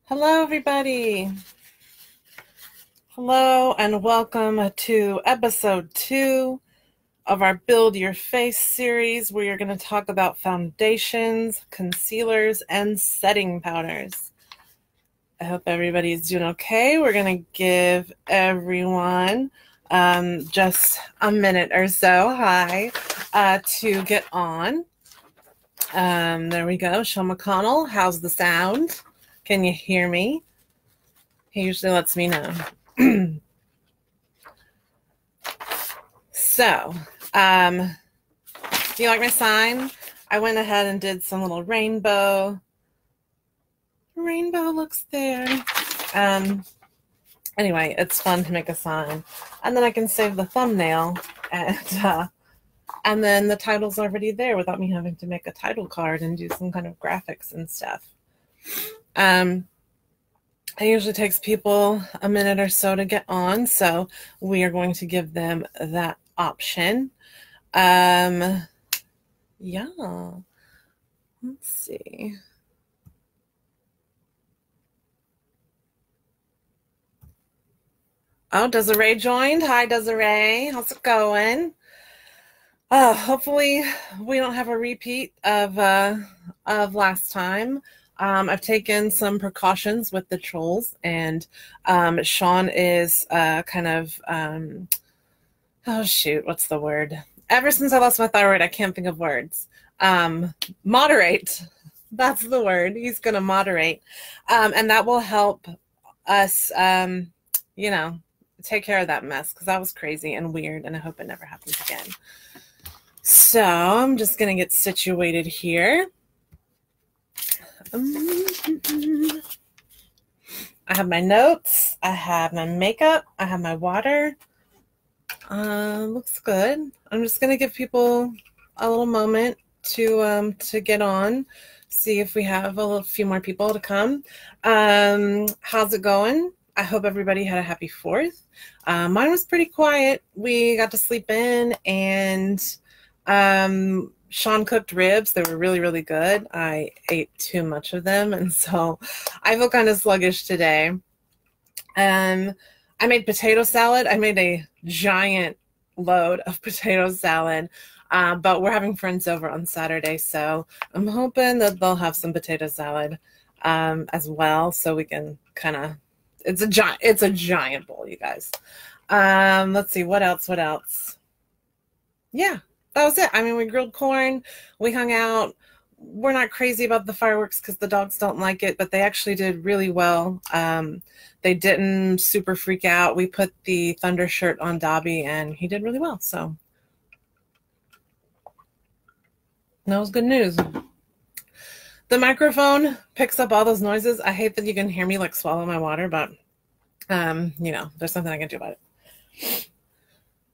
Hello, everybody. Hello, and welcome to episode 2 of our Build Your Face series, where you're going to talk about foundations, concealers, and setting powders. I hope everybody's doing okay. We're going to give everyone just a minute or so, to get on. There we go. Sean McConnell, how's the sound? Can you hear me? He usually lets me know. So, do you like my sign? I went ahead and did some little rainbow. Rainbow looks there. Anyway, it's fun to make a sign. And then I can save the thumbnail, and then the title's already there without me having to make a title card and do some kind of graphics and stuff. It usually takes people a minute or so to get on, so we are going to give them that option. Yeah, let's see. Oh, Desiree joined. Hi, Desiree. How's it going? Hopefully we don't have a repeat of last time. I've taken some precautions with the trolls, and Sean is oh shoot, what's the word? Ever since I lost my thyroid, I can't think of words. Moderate. That's the word. He's going to moderate. And that will help us, take care of that mess, because that was crazy and weird, and I hope it never happens again. So I'm just going to get situated here. I have my notes, I have my makeup, I have my water. Looks good. I'm just gonna give people a little moment to get on, see if we have a few more people to come. How's it going? I hope everybody had a happy 4th. Mine was pretty quiet. We got to sleep in, and Sean cooked ribs. They were really, really good. I ate too much of them, and so I feel kind of sluggish today. I made potato salad. I made a giant load of potato salad, but we're having friends over on Saturday, so I'm hoping that they'll have some potato salad as well, so we can kind of, it's a giant bowl, you guys. Let's see, what else? Yeah. That was it. I mean, we grilled corn, we hung out. We're not crazy about the fireworks because the dogs don't like it, but they actually did really well. They didn't super freak out. We put the thunder shirt on Dobby, and he did really well. So that was good news. The microphone picks up all those noises. I hate that you can hear me like swallow my water, but there's something I can do about it.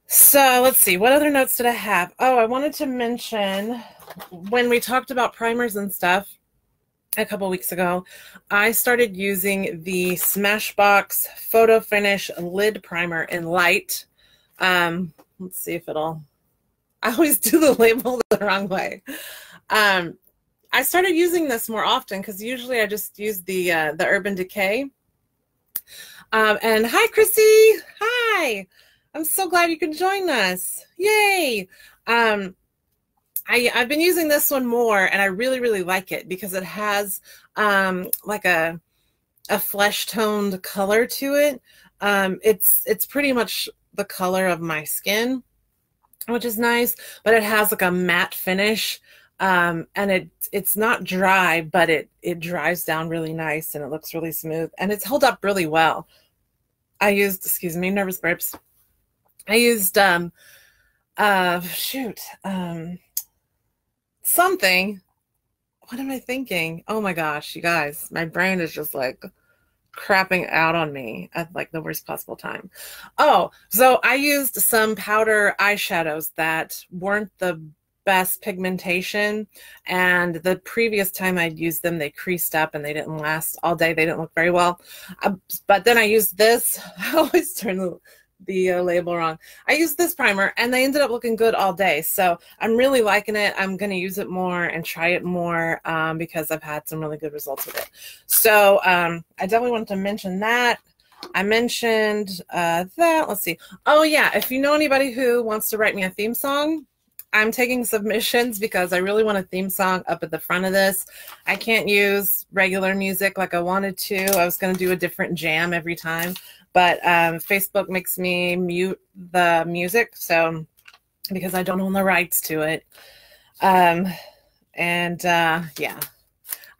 So let's see, what other notes did I have? Oh, I wanted to mention, when we talked about primers and stuff a couple weeks ago, I started using the Smashbox Photo Finish Lid Primer in light. Let's see if I always do the label the wrong way. I started using this more often because usually I just use the Urban Decay. And hi, Chrissy. Hi. I'm so glad you could join us. Yay. I've been using this one more, and I really, really like it because it has like a flesh toned color to it. It's pretty much the color of my skin, which is nice, but it has like a matte finish, and it's not dry, but it dries down really nice, and it looks really smooth, and it's held up really well. I used, excuse me, nervous burps. I used something. What am I thinking? Oh my gosh, you guys, my brain is just like crapping out on me at like the worst possible time. Oh, so I used some powder eyeshadows that weren't the best pigmentation, and the previous time I'd used them, they creased up and they didn't last all day. They didn't look very well. But then I used this. I always turn the label wrong. I used this primer and they ended up looking good all day. So I'm really liking it. I'm going to use it more and try it more because I've had some really good results with it. So I definitely wanted to mention that. I mentioned that. Let's see. Oh yeah, if you know anybody who wants to write me a theme song, I'm taking submissions because I really want a theme song up at the front of this. I can't use regular music like I wanted to. I was going to do a different jam every time, but Facebook makes me mute the music, so because I don't own the rights to it. Yeah.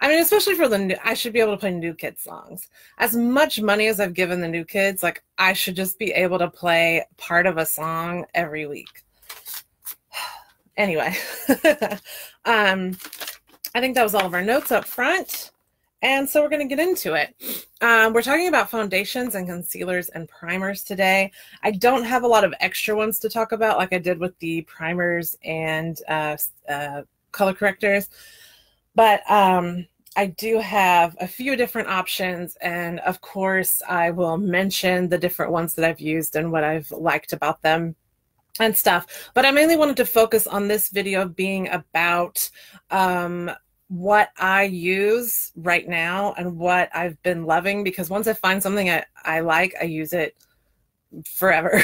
I mean, especially for the new, I should be able to play New Kids songs. As much money as I've given the New Kids, like I should just be able to play part of a song every week. Anyway, I think that was all of our notes up front. And so we're going to get into it. We're talking about foundations and concealers and primers today. I don't have a lot of extra ones to talk about like I did with the primers and color correctors. But I do have a few different options. And of course, I will mention the different ones that I've used and what I've liked about them and stuff. But I mainly wanted to focus on this video being about what I use right now and what I've been loving, because once I find something I like, I use it forever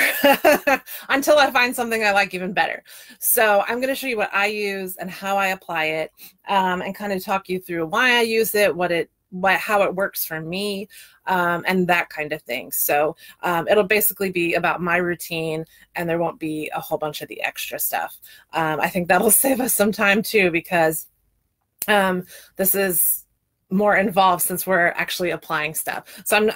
until I find something I like even better. So I'm going to show you what I use and how I apply it, and kind of talk you through why I use it, how it works for me, and that kind of thing. So it'll basically be about my routine, and there won't be a whole bunch of the extra stuff. I think that'll save us some time too, because this is more involved since we're actually applying stuff. So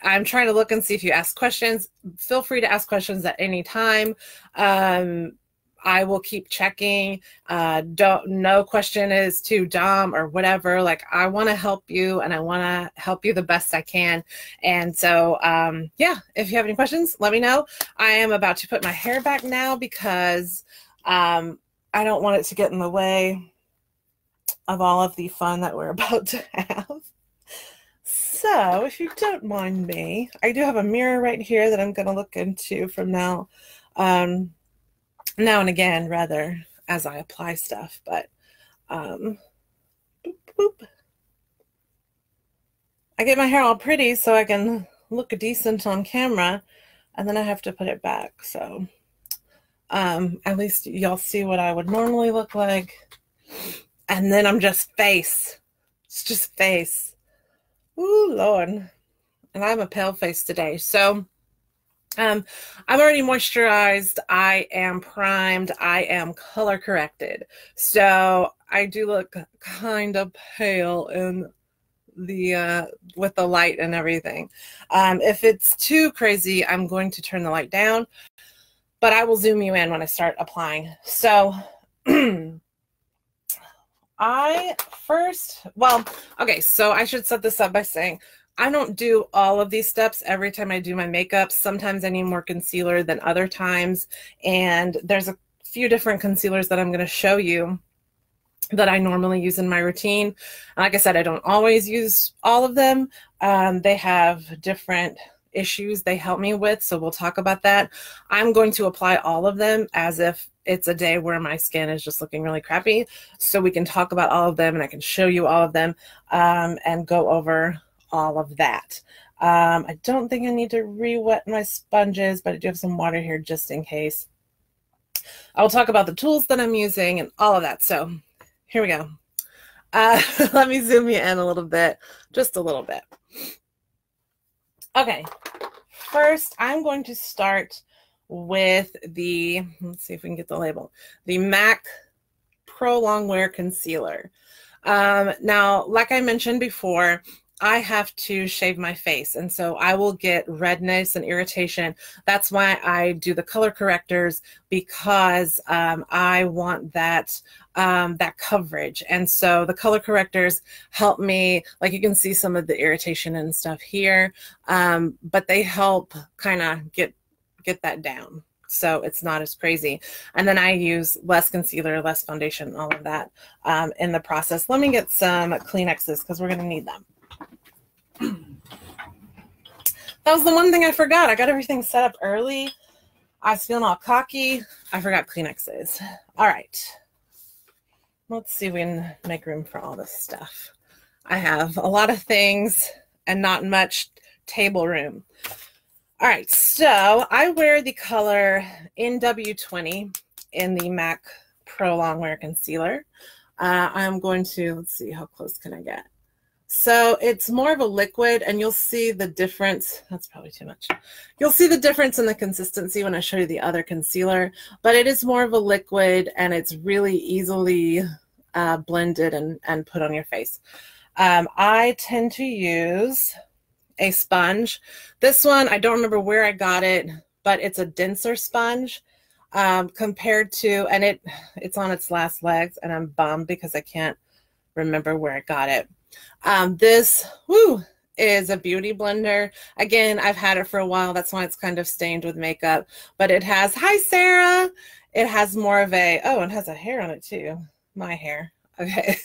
I'm trying to look and see if you ask questions. Feel free to ask questions at any time. I will keep checking. No question is too dumb or whatever. Like, I want to help you, and I want to help you the best I can. And so, yeah, if you have any questions, let me know. I am about to put my hair back now because I don't want it to get in the way of all of the fun that we're about to have. So if you don't mind me, I do have a mirror right here that I'm going to look into from now and again, rather, as I apply stuff. But boop, boop. I get my hair all pretty so I can look decent on camera, and then I have to put it back. So at least y'all see what I would normally look like. And then I'm just face. It's just face. Ooh, Lord. And I'm a pale face today. So I'm already moisturized. I am primed. I am color corrected. So I do look kind of pale in the with the light and everything. If it's too crazy, I'm going to turn the light down, but I will zoom you in when I start applying. So okay, so I should set this up by saying I don't do all of these steps every time I do my makeup. Sometimes I need more concealer than other times, and there's a few different concealers that I'm going to show you that I normally use in my routine. Like I said, I don't always use all of them. They have different issues they help me with, so we'll talk about that. I'm going to apply all of them as if it's a day where my skin is just looking really crappy, so we can talk about all of them and I can show you all of them and go over all of that. I don't think I need to re-wet my sponges, but I do have some water here just in case. I'll talk about the tools that I'm using and all of that. So here we go. Let me zoom you in a little bit, just a little bit. Okay, first I'm going to start with the, let's see if we can get the label, the MAC Pro Longwear Concealer. Now, like I mentioned before, I have to shave my face, and so I will get redness and irritation. That's why I do the color correctors, because I want that that coverage. And so the color correctors help me, like you can see some of the irritation and stuff here, but they help kind of get that down, so it's not as crazy. And then I use less concealer, less foundation, all of that in the process. Let me get some Kleenexes because we're going to need them. That was the one thing I forgot. I got everything set up early. I was feeling all cocky. I forgot Kleenexes. All right. Let's see if we can make room for all this stuff. I have a lot of things and not much table room. All right, so I wear the color NW20 in the MAC Pro Longwear Concealer. I'm going to, let's see, how close can I get? So it's more of a liquid, and you'll see the difference. That's probably too much. You'll see the difference in the consistency when I show you the other concealer, but it is more of a liquid, and it's really easily blended and put on your face. I tend to use a sponge. This one, I don't remember where I got it, but it's a denser sponge compared to, and it's on its last legs, and I'm bummed because I can't remember where I got it. This is a beauty blender. Again, I've had it for a while. That's why it's kind of stained with makeup, but it has, hi Sarah, it has more of a, oh, it has a hair on it too. My hair. Okay.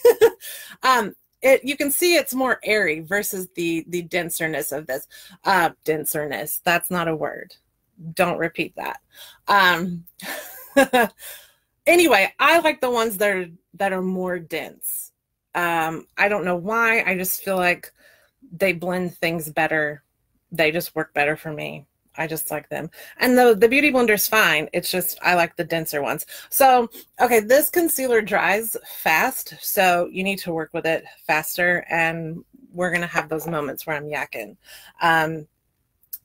You can see it's more airy versus the denserness of this. Denserness, that's not a word. Don't repeat that. Anyway, I like the ones that are more dense. I don't know why. I just feel like they blend things better. They just work better for me. I just like them. And the Beauty Blender is fine. It's just I like the denser ones. So, okay, this concealer dries fast, so you need to work with it faster, and we're going to have those moments where I'm yakking.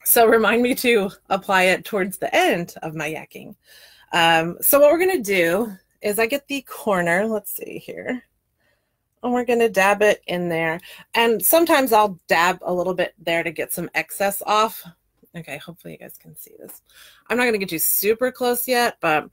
So remind me to apply it towards the end of my yakking. So what we're going to do is I get the corner. Let's see here. And we're going to dab it in there. And sometimes I'll dab a little bit there to get some excess off. Okay, hopefully you guys can see this. I'm not going to get you super close yet, but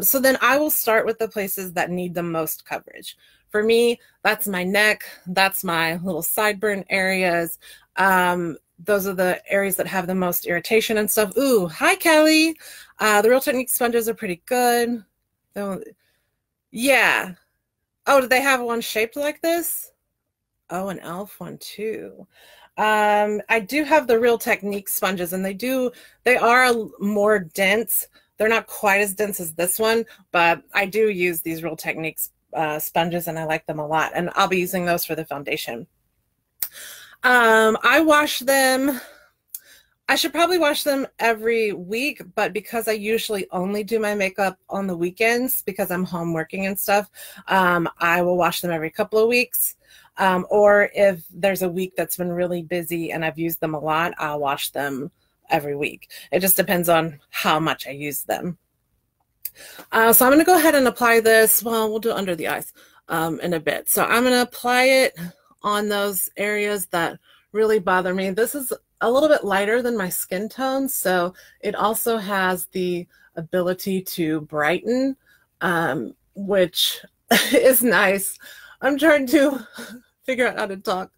so then I will start with the places that need the most coverage. For me, that's my neck. That's my little sideburn areas. Those are the areas that have the most irritation and stuff. Ooh, hi, Kelly. The Real Technique sponges are pretty good. Yeah. Oh, do they have one shaped like this? Oh, an elf one too. I do have the Real Technique sponges, and they are more dense. They're not quite as dense as this one, but I do use these Real Techniques sponges, and I like them a lot, and I'll be using those for the foundation. I wash them. I should probably wash them every week, but because I usually only do my makeup on the weekends because I'm home working and stuff, I will wash them every couple of weeks. Or if there's a week that's been really busy and I've used them a lot, I'll wash them every week. It just depends on how much I use them. So I'm going to go ahead and apply this. Well, we'll do it under the eyes in a bit. So I'm going to apply it on those areas that really bother me. This is a little bit lighter than my skin tone, so it also has the ability to brighten, which is nice. I'm trying to figure out how to talk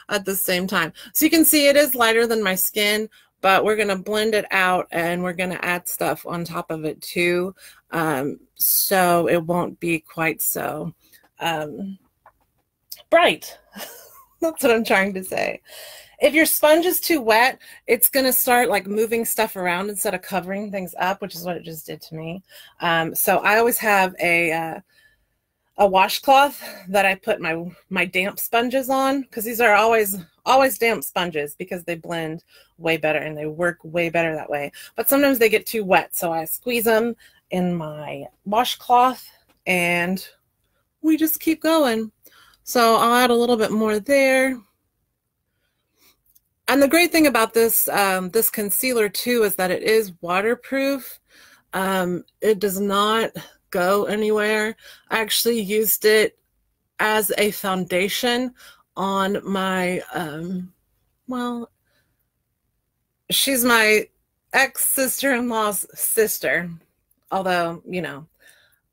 at the same time. So you can see it is lighter than my skin, but we're going to blend it out, and we're going to add stuff on top of it too, so it won't be quite so bright. That's what I'm trying to say. If your sponge is too wet, it's going to start like moving stuff around instead of covering things up, which is what it just did to me. So I always have a washcloth that I put my damp sponges on, because these are always damp sponges because they blend way better and they work way better that way. But sometimes they get too wet, so I squeeze them in my washcloth and we just keep going. So I'll add a little bit more there. And the great thing about this this concealer too is that it is waterproof. It does not go anywhere. I actually used it as a foundation on my, well, she's my ex-sister-in-law's sister. Although, you know,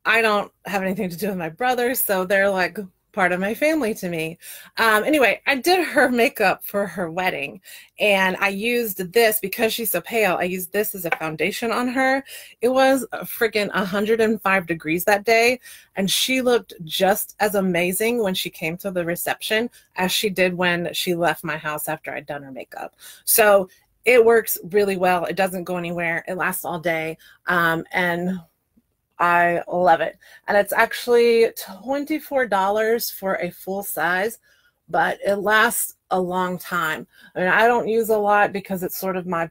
I don't have anything to do with my brothers, so they're like part of my family to me. Anyway, I did her makeup for her wedding, and I used this because she's so pale. I used this as a foundation on her. It was freaking 105 degrees that day, and she looked just as amazing when she came to the reception as she did when she left my house after I'd done her makeup. So it works really well. It doesn't go anywhere. It lasts all day. And I love it. And it's actually $24 for a full size, but it lasts a long time. I mean, I don't use a lot because it's sort of my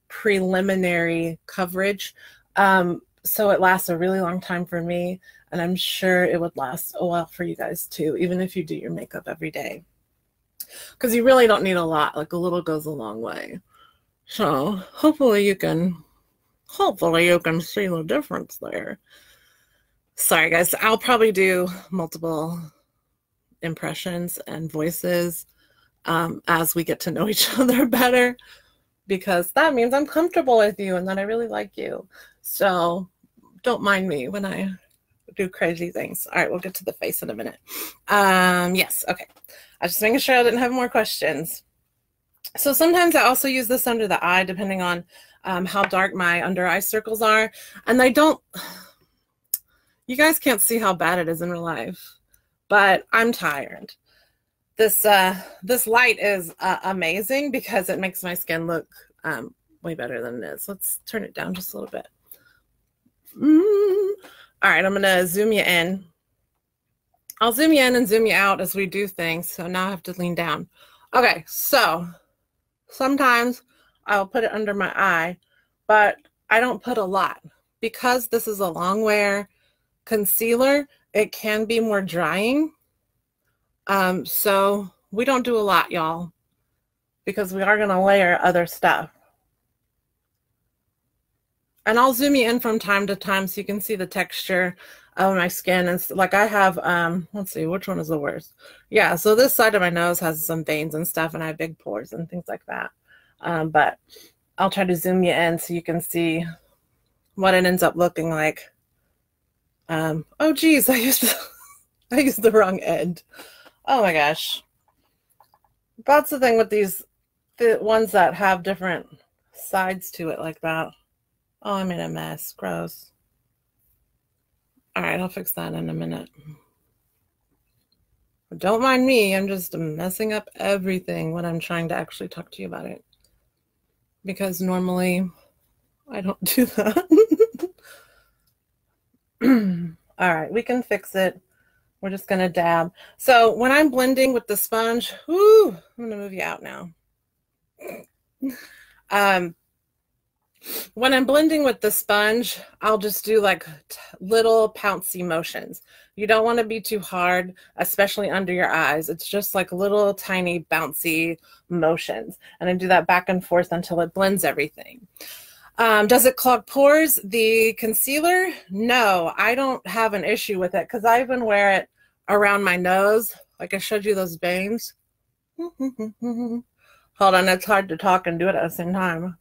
preliminary coverage. So it lasts a really long time for me, and I'm sure it would last a while for you guys too, even if you do your makeup every day. Because you really don't need a lot. Like, a little goes a long way. So hopefully you can see the difference there. Sorry guys, I'll probably do multiple impressions and voices as we get to know each other better, because that means I'm comfortable with you and that I really like you. So don't mind me when I do crazy things. All right, we'll get to the face in a minute. Yes, okay. I was just making sure I didn't have more questions. So sometimes I also use this under the eye, depending on how dark my under eye circles are. And you guys can't see how bad it is in real life, but I'm tired. This light is amazing because it makes my skin look way better than it is. Let's turn it down just a little bit. All right, I'm gonna zoom you in. I'll zoom you in and zoom you out as we do things. So now I have to lean down. Okay, so sometimes I'll put it under my eye, but I don't put a lot. Because this is a long wear concealer, it can be more drying. So we don't do a lot, y'all, because we are gonna layer other stuff. And I'll zoom you in from time to time so you can see the texture of my skin. And like, I have, let's see, which one is the worst? Yeah, so this side of my nose has some veins and stuff, and I have big pores and things like that. But I'll try to zoom you in so you can see what it ends up looking like. Oh geez, I used the wrong end. Oh my gosh. That's the thing with the ones that have different sides to it like that. Oh, I made a mess. Gross. All right, I'll fix that in a minute. But don't mind me. I'm just messing up everything when I'm trying to actually talk to you about it. Because normally I don't do that. All right, we can fix it. We're just going to dab. So when I'm blending with the sponge, whoo, I'm going to move you out now. When I'm blending with the sponge, I'll just do like little pouncy motions. You don't want to be too hard, especially under your eyes. It's just like little tiny bouncy motions. And I do that back and forth until it blends everything. Does it clog pores, the concealer? No, I don't have an issue with it because I even wear it around my nose. Like I showed you those veins. Hold on, it's hard to talk and do it at the same time.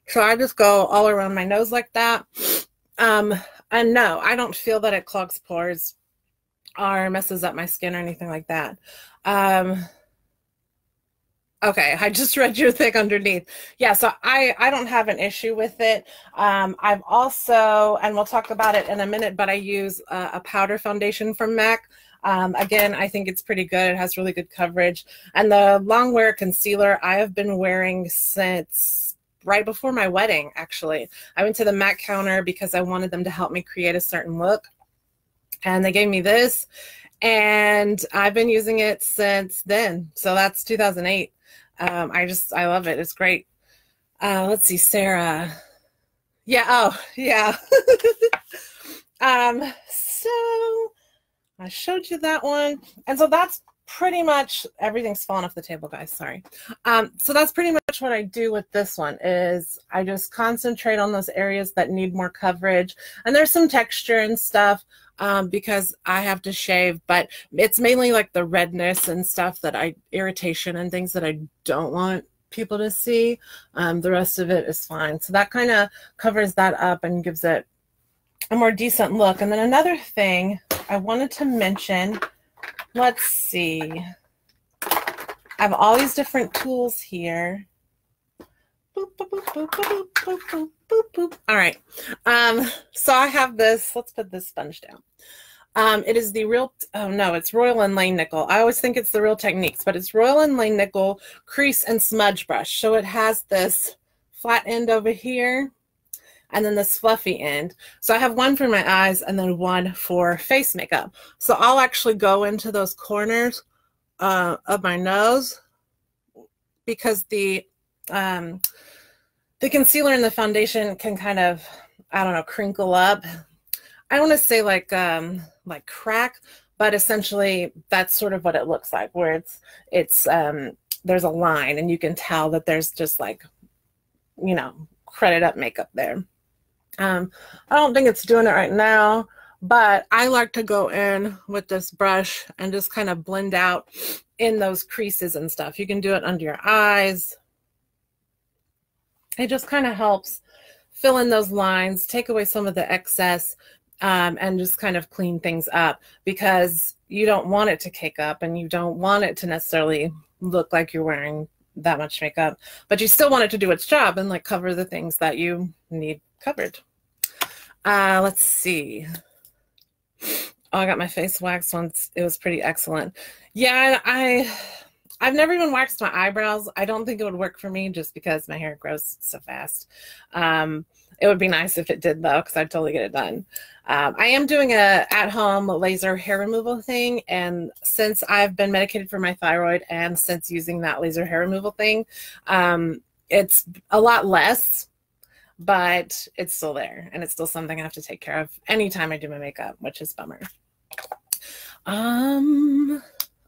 So I just go all around my nose like that. And no, I don't feel that it clogs pores or messes up my skin or anything like that. Okay, I just read your thing underneath. Yeah, so I don't have an issue with it. I've also, and we'll talk about it in a minute, but I use a powder foundation from MAC. Again, I think it's pretty good. It has really good coverage. And the long wear concealer I have been wearing since right before my wedding, actually. I went to the MAC counter because I wanted them to help me create a certain look. And they gave me this. And I've been using it since then. So that's 2008. I love it. It's great. Let's see, Sarah. Yeah, oh, yeah. So I showed you that one. And so that's pretty much, everything's falling off the table, guys, sorry. So that's pretty much what I do with this one, is I just concentrate on those areas that need more coverage. And there's some texture and stuff because I have to shave, but it's mainly like the redness and stuff irritation and things that I don't want people to see. The rest of it is fine. So that kind of covers that up and gives it a more decent look. And then another thing I wanted to mention, let's see. I have all these different tools here. Boop, boop, boop, boop, boop, boop, boop, boop, boop. All right. So I have this. Let's put this sponge down. It is the real, oh no, it's Royal and Lane Nickel. I always think it's the Real Techniques, but it's Royal and Lane Nickel Crease and Smudge Brush. So it has this flat end over here, and then this fluffy end. So I have one for my eyes and then one for face makeup. So I'll actually go into those corners of my nose, because the concealer and the foundation can kind of, I don't know, crinkle up. I don't want to say like crack, but essentially that's sort of what it looks like, where it's there's a line and you can tell that there's just like, you know, credit up makeup there. I don't think it's doing it right now, but I like to go in with this brush and just kind of blend out in those creases and stuff. You can do it under your eyes. It just kind of helps fill in those lines, take away some of the excess, and just kind of clean things up, because you don't want it to cake up and you don't want it to necessarily look like you're wearing that much makeup, but you still want it to do its job and like cover the things that you need covered. Let's see. Oh, I got my face waxed once. It was pretty excellent. Yeah, I've never even waxed my eyebrows. I don't think it would work for me just because my hair grows so fast. It would be nice if it did though, because I'd totally get it done. I am doing a at-home laser hair removal thing, and since I've been medicated for my thyroid and since using that laser hair removal thing, it's a lot less, but it's still there, and it's still something I have to take care of anytime I do my makeup, which is a bummer.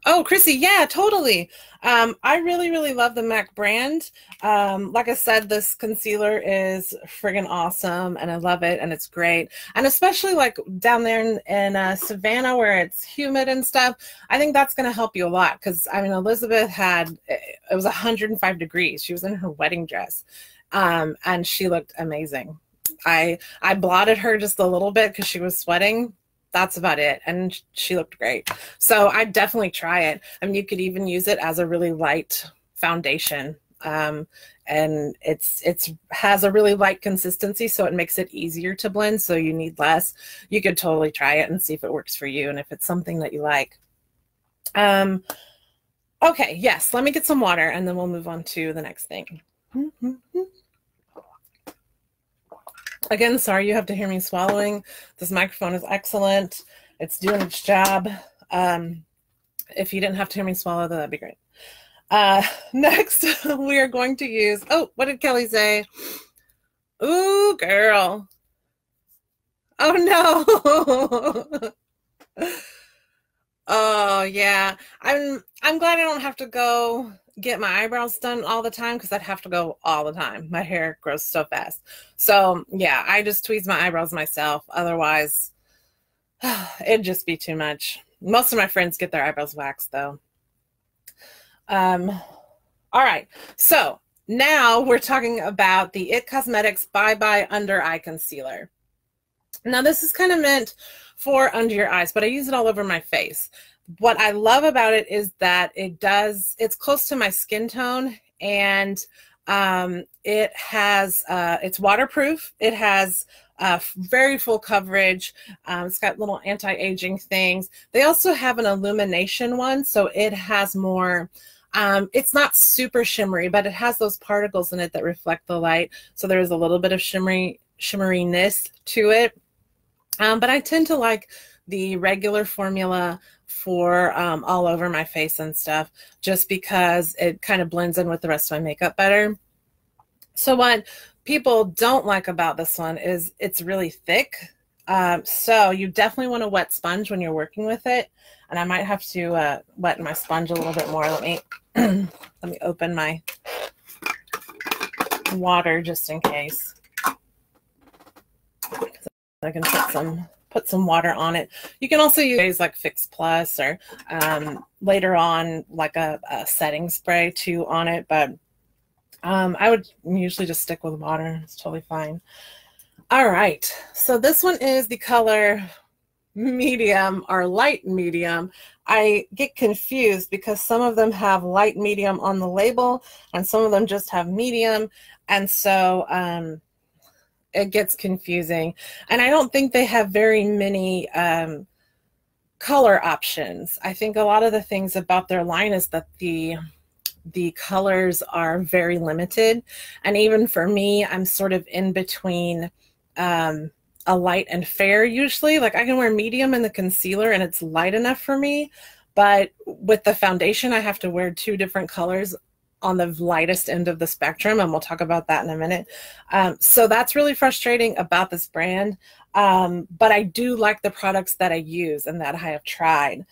Oh, Chrissy, yeah, totally. I really love the MAC brand. Like I said, this concealer is friggin' awesome, and I love it, and it's great. And especially like down there in Savannah, where it's humid and stuff, I think that's going to help you a lot. Because, I mean, Elizabeth it was 105 degrees. She was in her wedding dress, and she looked amazing. I blotted her just a little bit because she was sweating. That's about it, and she looked great. So I'd definitely try it. I mean, you could even use it as a really light foundation, and it has a really light consistency, so it makes it easier to blend, so you need less. You could totally try it and see if it works for you and if it's something that you like. Okay, yes, let me get some water and then we'll move on to the next thing. Again, sorry you have to hear me swallowing. This microphone is excellent. It's doing its job. If you didn't have to hear me swallow, that'd be great. Next, we are going to use, oh, what did Kelly say? Ooh, girl. Oh, no. Oh, yeah. I'm glad I don't have to go get my eyebrows done all the time, because I'd have to go all the time. My hair grows so fast. So yeah, I just tweeze my eyebrows myself. Otherwise, it'd just be too much. Most of my friends get their eyebrows waxed though. All right, so now we're talking about the IT Cosmetics Bye Bye Under Eye Concealer. Now this is kind of meant for under your eyes, but I use it all over my face. What I love about it is that it's close to my skin tone, and it's waterproof. It has very full coverage. It's got little anti-aging things. They also have an Illumination one, so it has more, it's not super shimmery, but it has those particles in it that reflect the light. So there's a little bit of shimmeriness to it. But I tend to like the regular formula for all over my face and stuff, just because it kind of blends in with the rest of my makeup better. So what people don't like about this one is it's really thick. So you definitely want a wet sponge when you're working with it. And I might have to wet my sponge a little bit more. Let me let me open my water just in case. I can put some water on it. You can also use like Fix Plus, or later on like a setting spray too on it, but I would usually just stick with water. It's totally fine. All right, so this one is the color medium or light medium. I get confused because some of them have light medium on the label and some of them just have medium, and so it gets confusing. And I don't think they have very many color options. I think a lot of the things about their line is that the the colors are very limited. And even for me, I'm sort of in between a light and fair usually. Like I can wear medium in the concealer and it's light enough for me. But with the foundation, I have to wear two different colors on the lightest end of the spectrum, and we'll talk about that in a minute. So that's really frustrating about this brand. But I do like the products that I use and that I have tried.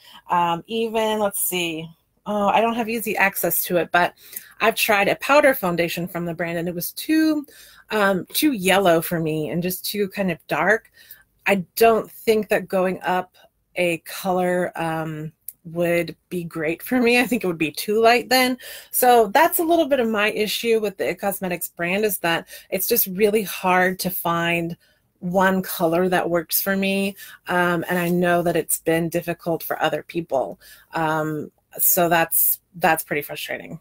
Even, let's see, oh, I don't have easy access to it, but I've tried a powder foundation from the brand, and it was too yellow for me and just too kind of dark. I don't think that going up a color would be great for me. I think it would be too light then. So that's a little bit of my issue with the IT Cosmetics brand, is that it's just really hard to find one color that works for me. And I know that it's been difficult for other people. So that's pretty frustrating.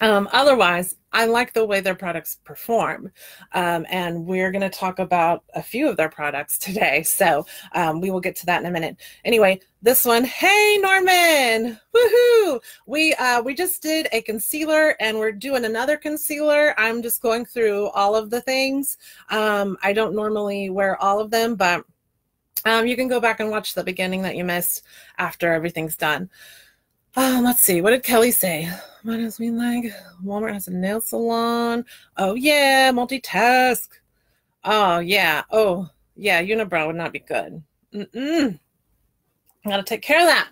Otherwise, I like the way their products perform. And we're going to talk about a few of their products today. So we will get to that in a minute. Anyway, this one, hey, Norman, woohoo! We just did a concealer and we're doing another concealer. I'm just going through all of the things. I don't normally wear all of them, but you can go back and watch the beginning that you missed after everything's done. Let's see. What did Kelly say? What does mean like Walmart has a nail salon? Oh yeah, multitask. Oh yeah. Oh yeah. Unibrow would not be good. I gotta take care of that.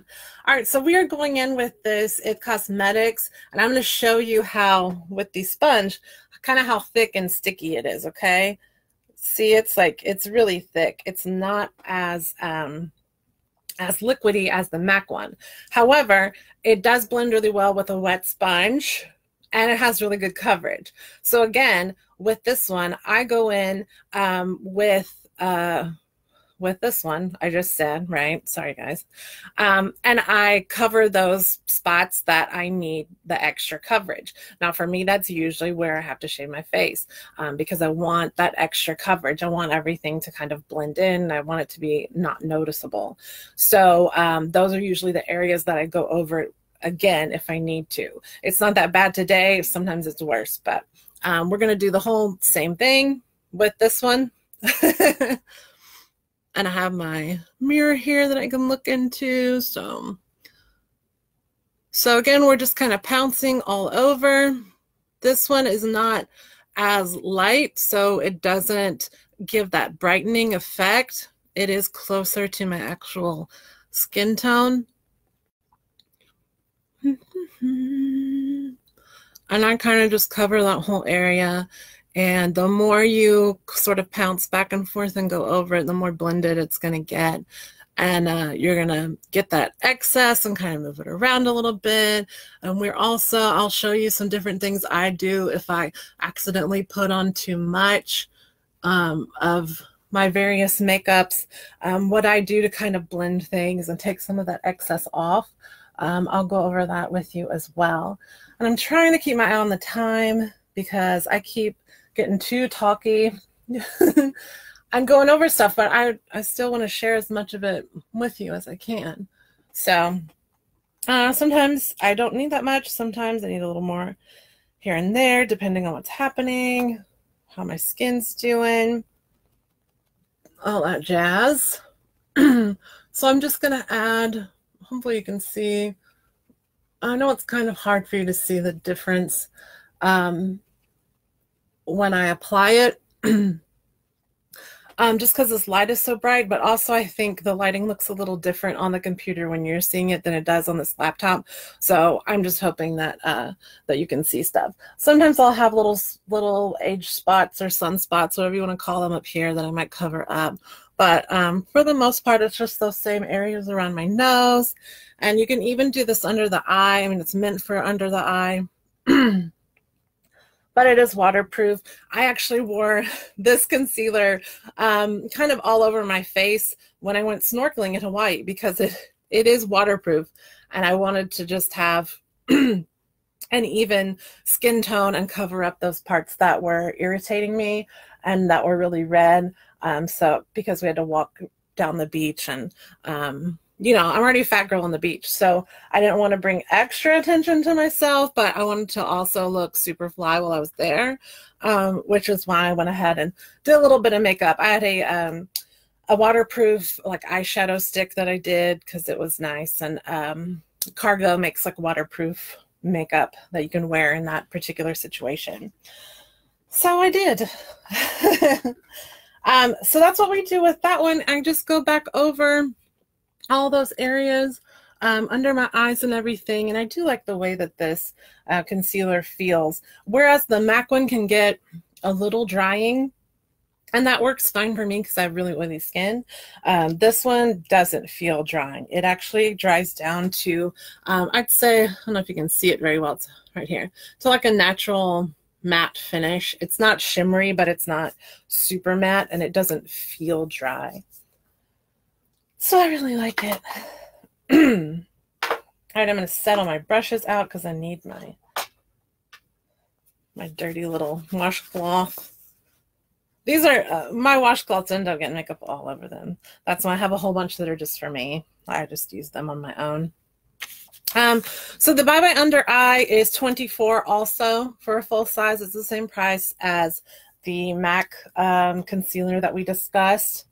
All right. So we are going in with this IT Cosmetics, and I'm going to show you how with the sponge, kind of how thick and sticky it is. Okay. See, it's like it's really thick. It's not as liquidy as the MAC one. However, it does blend really well with a wet sponge, and it has really good coverage. So again, with this one, I go in with this one I just said, right? Sorry, guys. And I cover those spots that I need the extra coverage. Now, for me, that's usually where I have to shave my face because I want that extra coverage. I want everything to kind of blend in. I want it to be not noticeable. So those are usually the areas that I go over again if I need to. It's not that bad today. Sometimes it's worse, but we're going to do the whole same thing with this one. And I have my mirror here that I can look into. So again, we're just kind of pouncing all over. This one is not as light, so it doesn't give that brightening effect. It is closer to my actual skin tone. And I kind of just cover that whole area. And the more you sort of pounce back and forth and go over it, the more blended it's going to get. And you're going to get that excess and kind of move it around a little bit. And we're also, I'll show you some different things I do if I accidentally put on too much of my various makeups. What I do to kind of blend things and take some of that excess off. I'll go over that with you as well. And I'm trying to keep my eye on the time because I keep getting too talky. I'm going over stuff, but I still want to share as much of it with you as I can. So sometimes I don't need that much. Sometimes I need a little more here and there, depending on what's happening, how my skin's doing, all that jazz. So I'm just going to add, hopefully you can see, I know it's kind of hard for you to see the difference when I apply it, just because this light is so bright, but also I think the lighting looks a little different on the computer when you're seeing it than it does on this laptop. So I'm just hoping that that you can see stuff. Sometimes I'll have little age spots or sunspots, whatever you want to call them, up here that I might cover up. But for the most part, it's just those same areas around my nose. And you can even do this under the eye. I mean, it's meant for under the eye. But it is waterproof. I actually wore this concealer kind of all over my face when I went snorkeling in Hawaii because it is waterproof. And I wanted to just have an even skin tone and cover up those parts that were irritating me and that were really red. So because we had to walk down the beach and you know, I'm already a fat girl on the beach, so I didn't want to bring extra attention to myself, but I wanted to also look super fly while I was there, which is why I went ahead and did a little bit of makeup. I had a waterproof like eyeshadow stick that I did because it was nice, and Cargo makes like waterproof makeup that you can wear in that particular situation. So I did. So that's what we do with that one. I just go back over all those areas under my eyes and everything. And I do like the way that this concealer feels. Whereas the MAC one can get a little drying, and that works fine for me because I have really oily skin. This one doesn't feel drying. It actually dries down to, I'd say, I don't know if you can see it very well, it's right here, to like a natural matte finish. It's not shimmery, but it's not super matte, and it doesn't feel dry. So I really like it. All right, I'm going to settle my brushes out because I need my dirty little washcloth. These are, my washcloths end up getting makeup all over them. That's why I have a whole bunch that are just for me. I just use them on my own. So the Bye Bye Under Eye is $24 also for a full size. It's the same price as the MAC concealer that we discussed.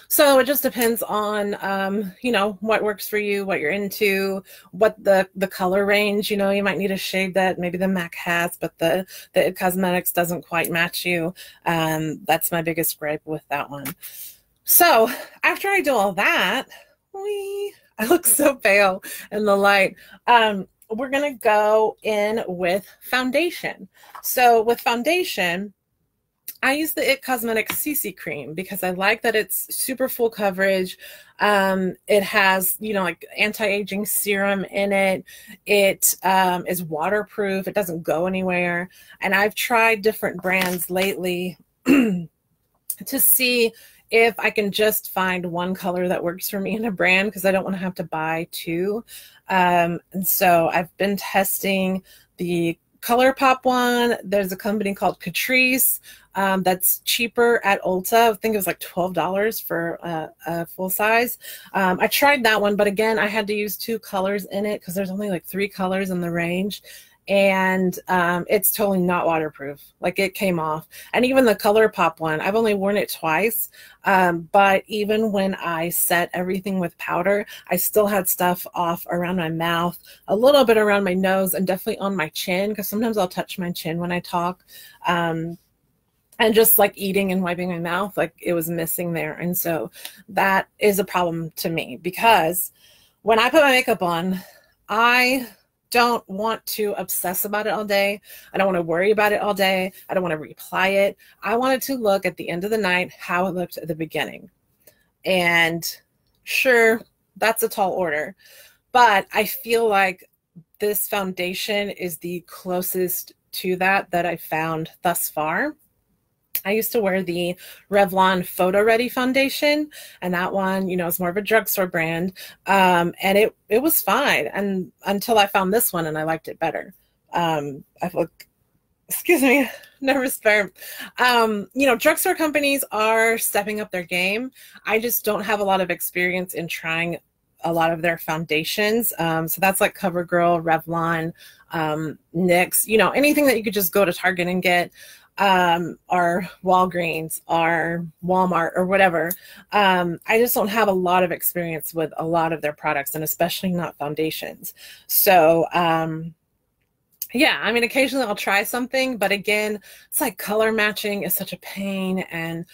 So it just depends on, you know, what works for you, what you're into, what the color range, you know, you might need a shade that maybe the MAC has, but the IT Cosmetics doesn't quite match you. That's my biggest gripe with that one. So after I do all that, I look so pale in the light. We're going to go in with foundation. So with foundation, I use the IT Cosmetics CC cream because I like that it's super full coverage. It has, you know, like anti-aging serum in it. It is waterproof. It doesn't go anywhere. And I've tried different brands lately to see if I can just find one color that works for me in a brand because I don't want to have to buy two. And so I've been testing the ColourPop one. There's a company called Catrice that's cheaper at Ulta. I think it was like $12 for a full size. I tried that one, but again, I had to use two colors in it because there's only like 3 colors in the range. And it's totally not waterproof. Like it came off. And even the ColourPop one, I've only worn it twice. But even when I set everything with powder, I still had stuff off around my mouth, a little bit around my nose, and definitely on my chin, because sometimes I'll touch my chin when I talk. And just like eating and wiping my mouth, like it was missing there. And so that is a problem to me because when I put my makeup on, I don't want to obsess about it all day. I don't want to worry about it all day. I don't want to reapply it. I wanted to look at the end of the night how it looked at the beginning. And sure, that's a tall order, but I feel like this foundation is the closest to that I found thus far. I used to wear the Revlon Photo Ready foundation, and that one, you know, is more of a drugstore brand, and it was fine, and until I found this one and I liked it better. I feel, excuse me, nervous burp. You know, drugstore companies are stepping up their game. I just don't have a lot of experience in trying a lot of their foundations. So that's like CoverGirl, Revlon, NYX, you know, anything that you could just go to Target and get, or Walgreens or Walmart or whatever. I just don't have a lot of experience with a lot of their products, and especially not foundations. So, yeah, I mean, occasionally I'll try something, but again, it's like color matching is such a pain. And,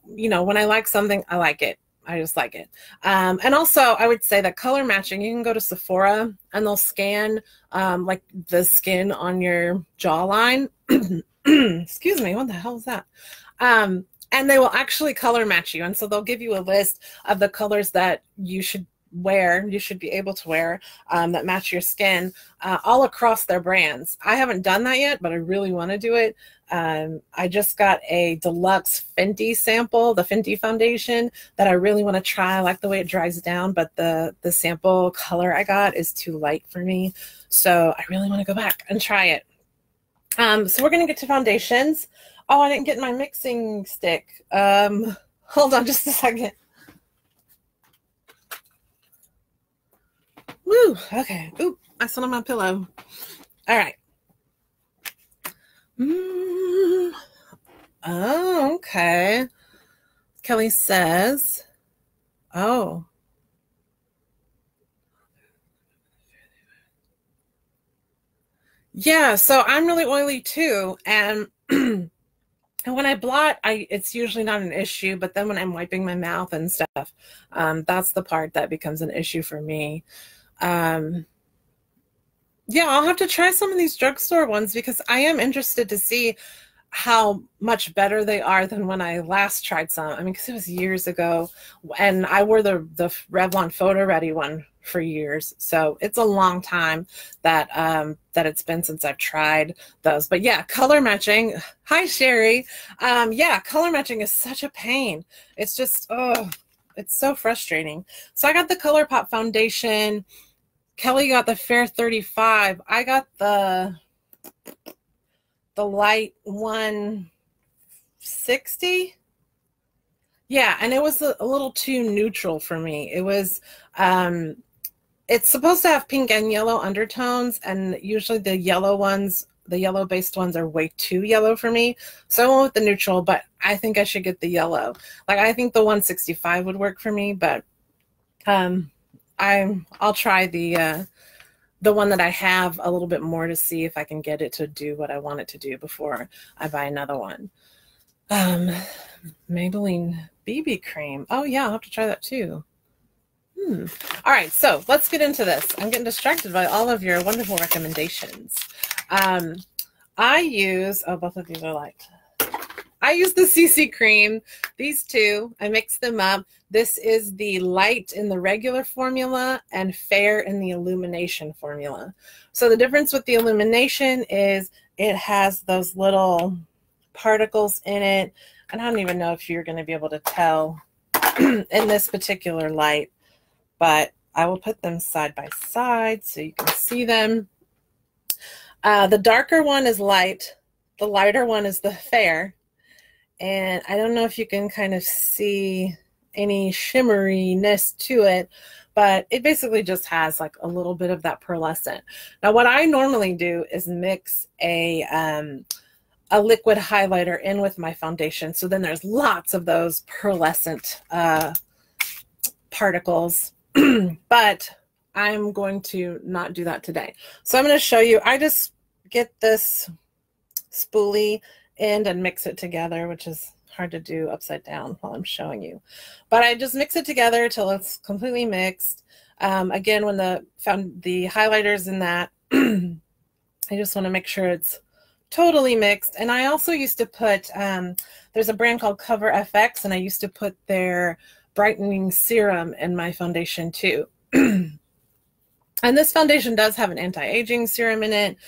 you know, when I like something, I like it. I just like it. And also I would say that color matching, you can go to Sephora and they'll scan like the skin on your jawline. Excuse me, what the hell is that? And they will actually color match you. And so they'll give you a list of the colors that you should wear, you should be able to wear, that match your skin, all across their brands. I haven't done that yet, but I really want to do it. I just got a deluxe Fenty sample, the Fenty foundation, that I really want to try. I like the way it dries down, but the sample color I got is too light for me. So I really want to go back and try it. So we're going to get to foundations. Oh, I didn't get my mixing stick. Hold on just a second. Woo, okay. Oop, I sat on my pillow. All right. Oh, okay. Kelly says, oh. Yeah, so I'm really oily too. And and when I blot, it's usually not an issue, but then when I'm wiping my mouth and stuff, that's the part that becomes an issue for me. Um, yeah, I'll have to try some of these drugstore ones because I am interested to see how much better they are than when I last tried some. I mean, because it was years ago, and I wore the Revlon Photo Ready one for years, so it's a long time that that it's been since I've tried those. But yeah, color matching. Hi, Sherry. Yeah, color matching is such a pain. It's just it's so frustrating. So I got the ColourPop foundation. Kelly got the Fair 35. I got the light 160. Yeah, and it was a little too neutral for me. It was it's supposed to have pink and yellow undertones, and usually the yellow ones, the yellow based ones, are way too yellow for me. So I went with the neutral, but I think I should get the yellow. Like, I think the 165 would work for me, but I'll try the one that I have a little bit more to see if I can get it to do what I want it to do before I buy another one. Maybelline BB cream. Oh yeah, I'll have to try that too. All right, so let's get into this. I'm getting distracted by all of your wonderful recommendations. I use, oh, both of these are light. I use the CC cream. These two, I mix them up. This is the light in the regular formula and fair in the Illumination formula. So the difference with the Illumination is it has those little particles in it. And I don't even know if you're going to be able to tell in this particular light, but I will put them side by side so you can see them. The darker one is light. The lighter one is the fair. And I don't know if you can kind of see any shimmeriness to it, but it basically just has like a little bit of that pearlescent. Now, what I normally do is mix a liquid highlighter in with my foundation. So then there's lots of those pearlescent particles, but I'm going to not do that today. So I'm going to show you, I just get this spoolie end and mix it together, which is hard to do upside down while I'm showing you. But I just mix it together till it's completely mixed. Again, when the highlighters in that, I just want to make sure it's totally mixed. And I also used to put, there's a brand called Cover FX, and I used to put their brightening serum in my foundation too. And this foundation does have an anti-aging serum in it,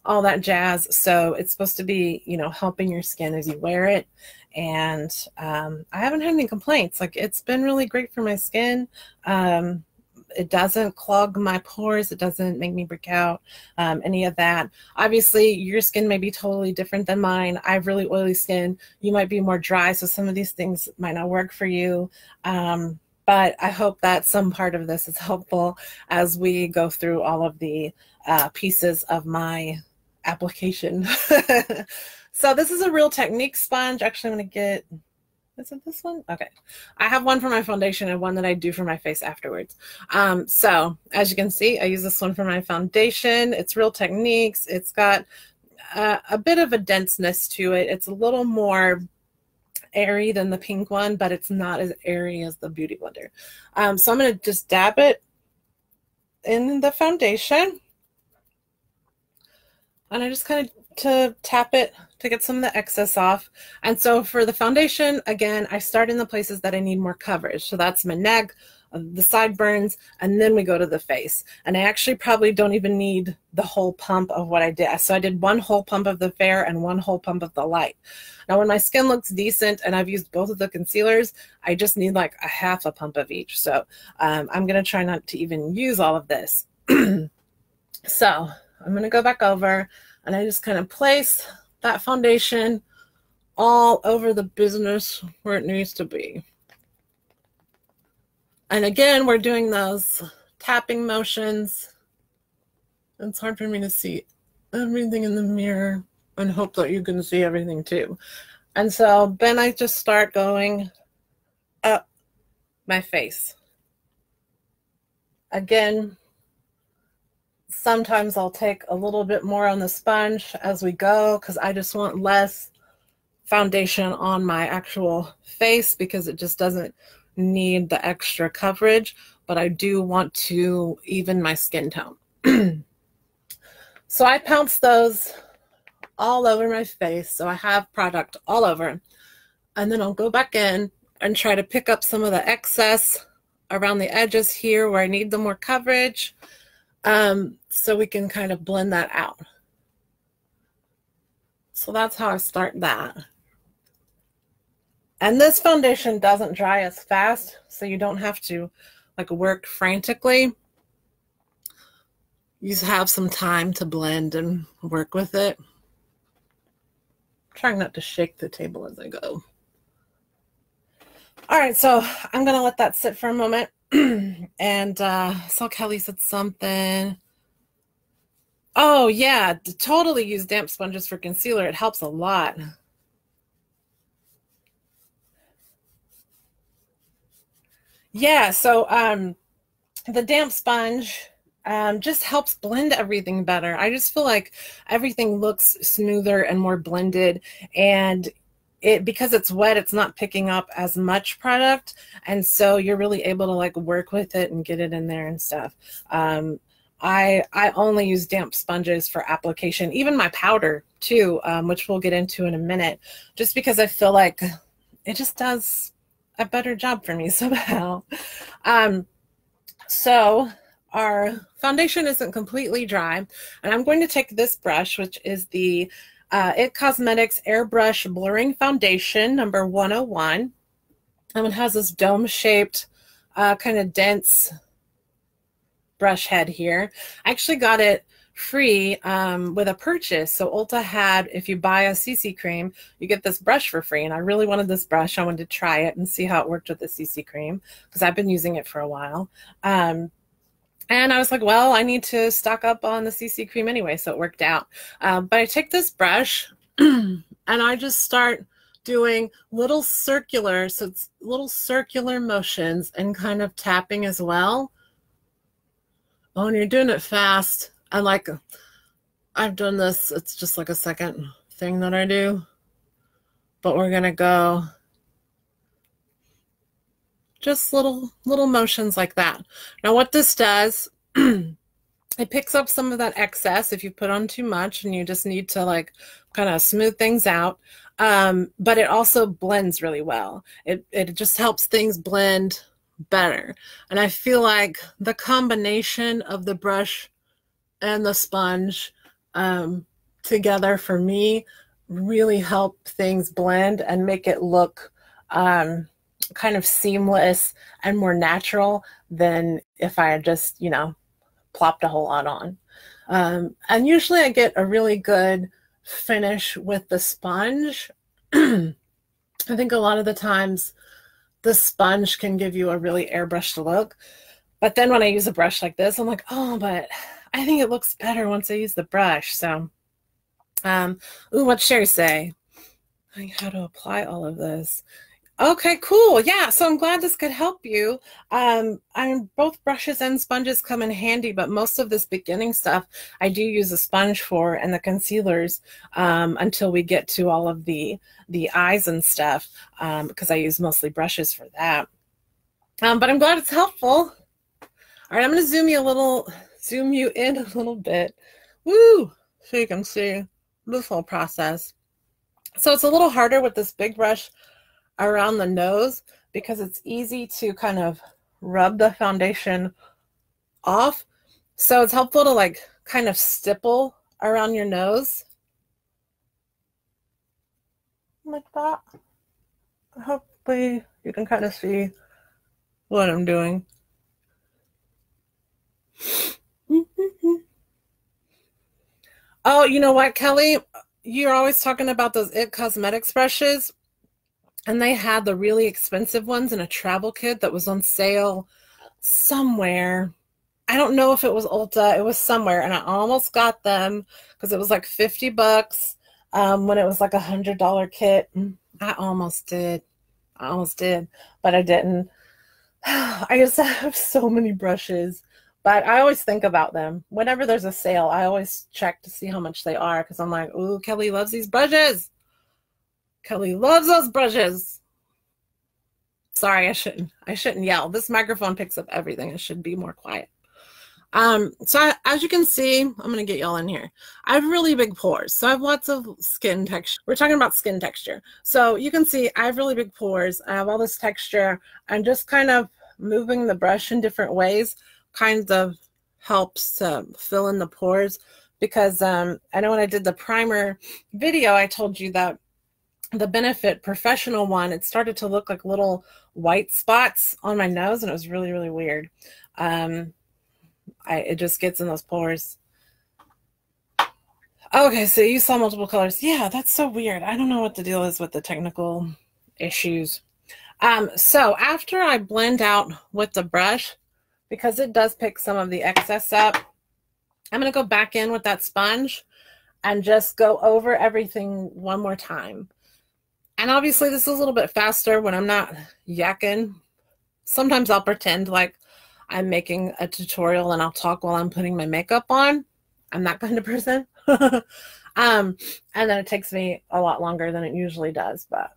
all that jazz. So it's supposed to be, you know, helping your skin as you wear it. And I haven't had any complaints. Like, it's been really great for my skin. It doesn't clog my pores. It doesn't make me break out, any of that. Obviously, your skin may be totally different than mine. I have really oily skin. You might be more dry, so some of these things might not work for you. But I hope that some part of this is helpful as we go through all of the pieces of my application. So this is a Real Technique sponge. Actually, I'm going to get, is it this one? Okay. I have one for my foundation and one that I do for my face afterwards. So as you can see, I use this one for my foundation. It's Real Techniques. It's got a bit of a denseness to it. It's a little more airy than the pink one, but it's not as airy as the Beauty Blender. So I'm going to just dab it in the foundation. And I just kind of tap it to get some of the excess off. And so for the foundation, again, I start in the places that I need more coverage. So that's my neck, the sideburns, and then we go to the face. And I actually probably don't even need the whole pump of what I did. So I did one whole pump of the fair and one whole pump of the light. Now, when my skin looks decent and I've used both of the concealers, I just need like a half a pump of each. So I'm going to try not to even use all of this. So I'm going to go back over and I just kind of place that foundation all over the business where it needs to be. And again, we're doing those tapping motions. It's hard for me to see everything in the mirror and hope that you can see everything too. And so then I just start going up my face. Again, sometimes I'll take a little bit more on the sponge as we go because I just want less foundation on my actual face because it just doesn't need the extra coverage, but I do want to even my skin tone. So I pounce those all over my face so I have product all over, and then I'll go back in and try to pick up some of the excess around the edges here where I need the more coverage, so we can kind of blend that out. So that's how I start that. And this foundation doesn't dry as fast, so you don't have to like work frantically. You just have some time to blend and work with it. I'm trying not to shake the table as I go. All right, so I'm gonna let that sit for a moment. And saw Kelly said something. Oh yeah, totally use damp sponges for concealer. It helps a lot. Yeah, so the damp sponge just helps blend everything better. I just feel like everything looks smoother and more blended, and because it's wet, it's not picking up as much product, and so you're really able to like work with it and get it in there and stuff. I only use damp sponges for application, even my powder too, which we'll get into in a minute, just because I feel like it just does a better job for me somehow. So our foundation isn't completely dry, and I'm going to take this brush, which is the It Cosmetics Airbrush Blurring Foundation number 101. And it has this dome-shaped kind of dense brush head here. I actually got it free with a purchase. So Ulta had, if you buy a CC cream, you get this brush for free. And I really wanted this brush. I wanted to try it and see how it worked with the CC cream because I've been using it for a while. And I was like, well, I need to stock up on the CC cream anyway, so it worked out. But I take this brush and I just start doing little circular, so it's little circular motions and kind of tapping as well. Oh, and you're doing it fast. And like, I've done this, it's just like a second thing that I do. But we're gonna go just little motions like that. Now what this does, it picks up some of that excess if you put on too much and you just need to like kind of smooth things out. But it also blends really well. It just helps things blend better. And I feel like the combination of the brush and the sponge together for me really help things blend and make it look kind of seamless and more natural than if I had just, you know, plopped a whole lot on. And usually I get a really good finish with the sponge. I think a lot of the times the sponge can give you a really airbrushed look. But then when I use a brush like this, I'm like, oh, but I think it looks better once I use the brush. So, ooh, what'd Sherry say? How to apply all of this. Okay, cool. Yeah, so I'm glad this could help you. Both brushes and sponges come in handy, but most of this beginning stuff I do use a sponge for, and the concealers until we get to all of the eyes and stuff, because I use mostly brushes for that. But I'm glad it's helpful. All right, I'm going to zoom you in a little bit. Woo! So you can see this whole process. So it's a little harder with this big brush around the nose because it's easy to kind of rub the foundation off. So it's helpful to like kind of stipple around your nose like that. Hopefully you can kind of see what I'm doing. Oh, you know what, Kelly? You're always talking about those It Cosmetics brushes. And they had the really expensive ones in a travel kit that was on sale somewhere. I don't know if it was Ulta, it was somewhere, and I almost got them because it was like 50 bucks when it was like $100 kit. I almost did. I almost did, but I didn't. I just have so many brushes, but I always think about them. Whenever there's a sale, I always check to see how much they are because I'm like, ooh, Kelly loves these brushes. Kelly loves those brushes. Sorry, I shouldn't yell. This microphone picks up everything. I should be more quiet. As you can see, I'm going to get y'all in here. I have really big pores, so I have lots of skin texture. We're talking about skin texture. So you can see I have really big pores. I have all this texture, and just kind of moving the brush in different ways kind of helps to fill in the pores because I know when I did the primer video, I told you that the Benefit Professional one, it started to look like little white spots on my nose, and it was really, really weird. It just gets in those pores. Okay, so you saw multiple colors. Yeah, that's so weird. I don't know what the deal is with the technical issues. So after I blend out with the brush, because it does pick some of the excess up, I'm going to go back in with that sponge and just go over everything one more time. And obviously this is a little bit faster when I'm not yakking. Sometimes I'll pretend like I'm making a tutorial and I'll talk while I'm putting my makeup on. I'm that kind of person. And then it takes me a lot longer than it usually does. But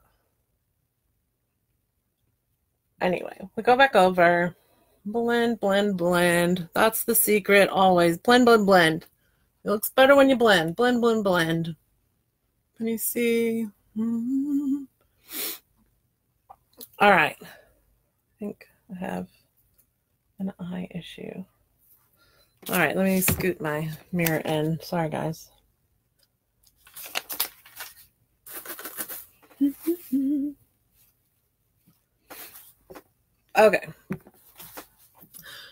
anyway, we go back over. Blend, blend, blend. That's the secret always. Blend, blend, blend. It looks better when you blend. Blend, blend, blend. Can you see? All right. I think I have an eye issue. All right, let me scoot my mirror in. Sorry, guys. Okay.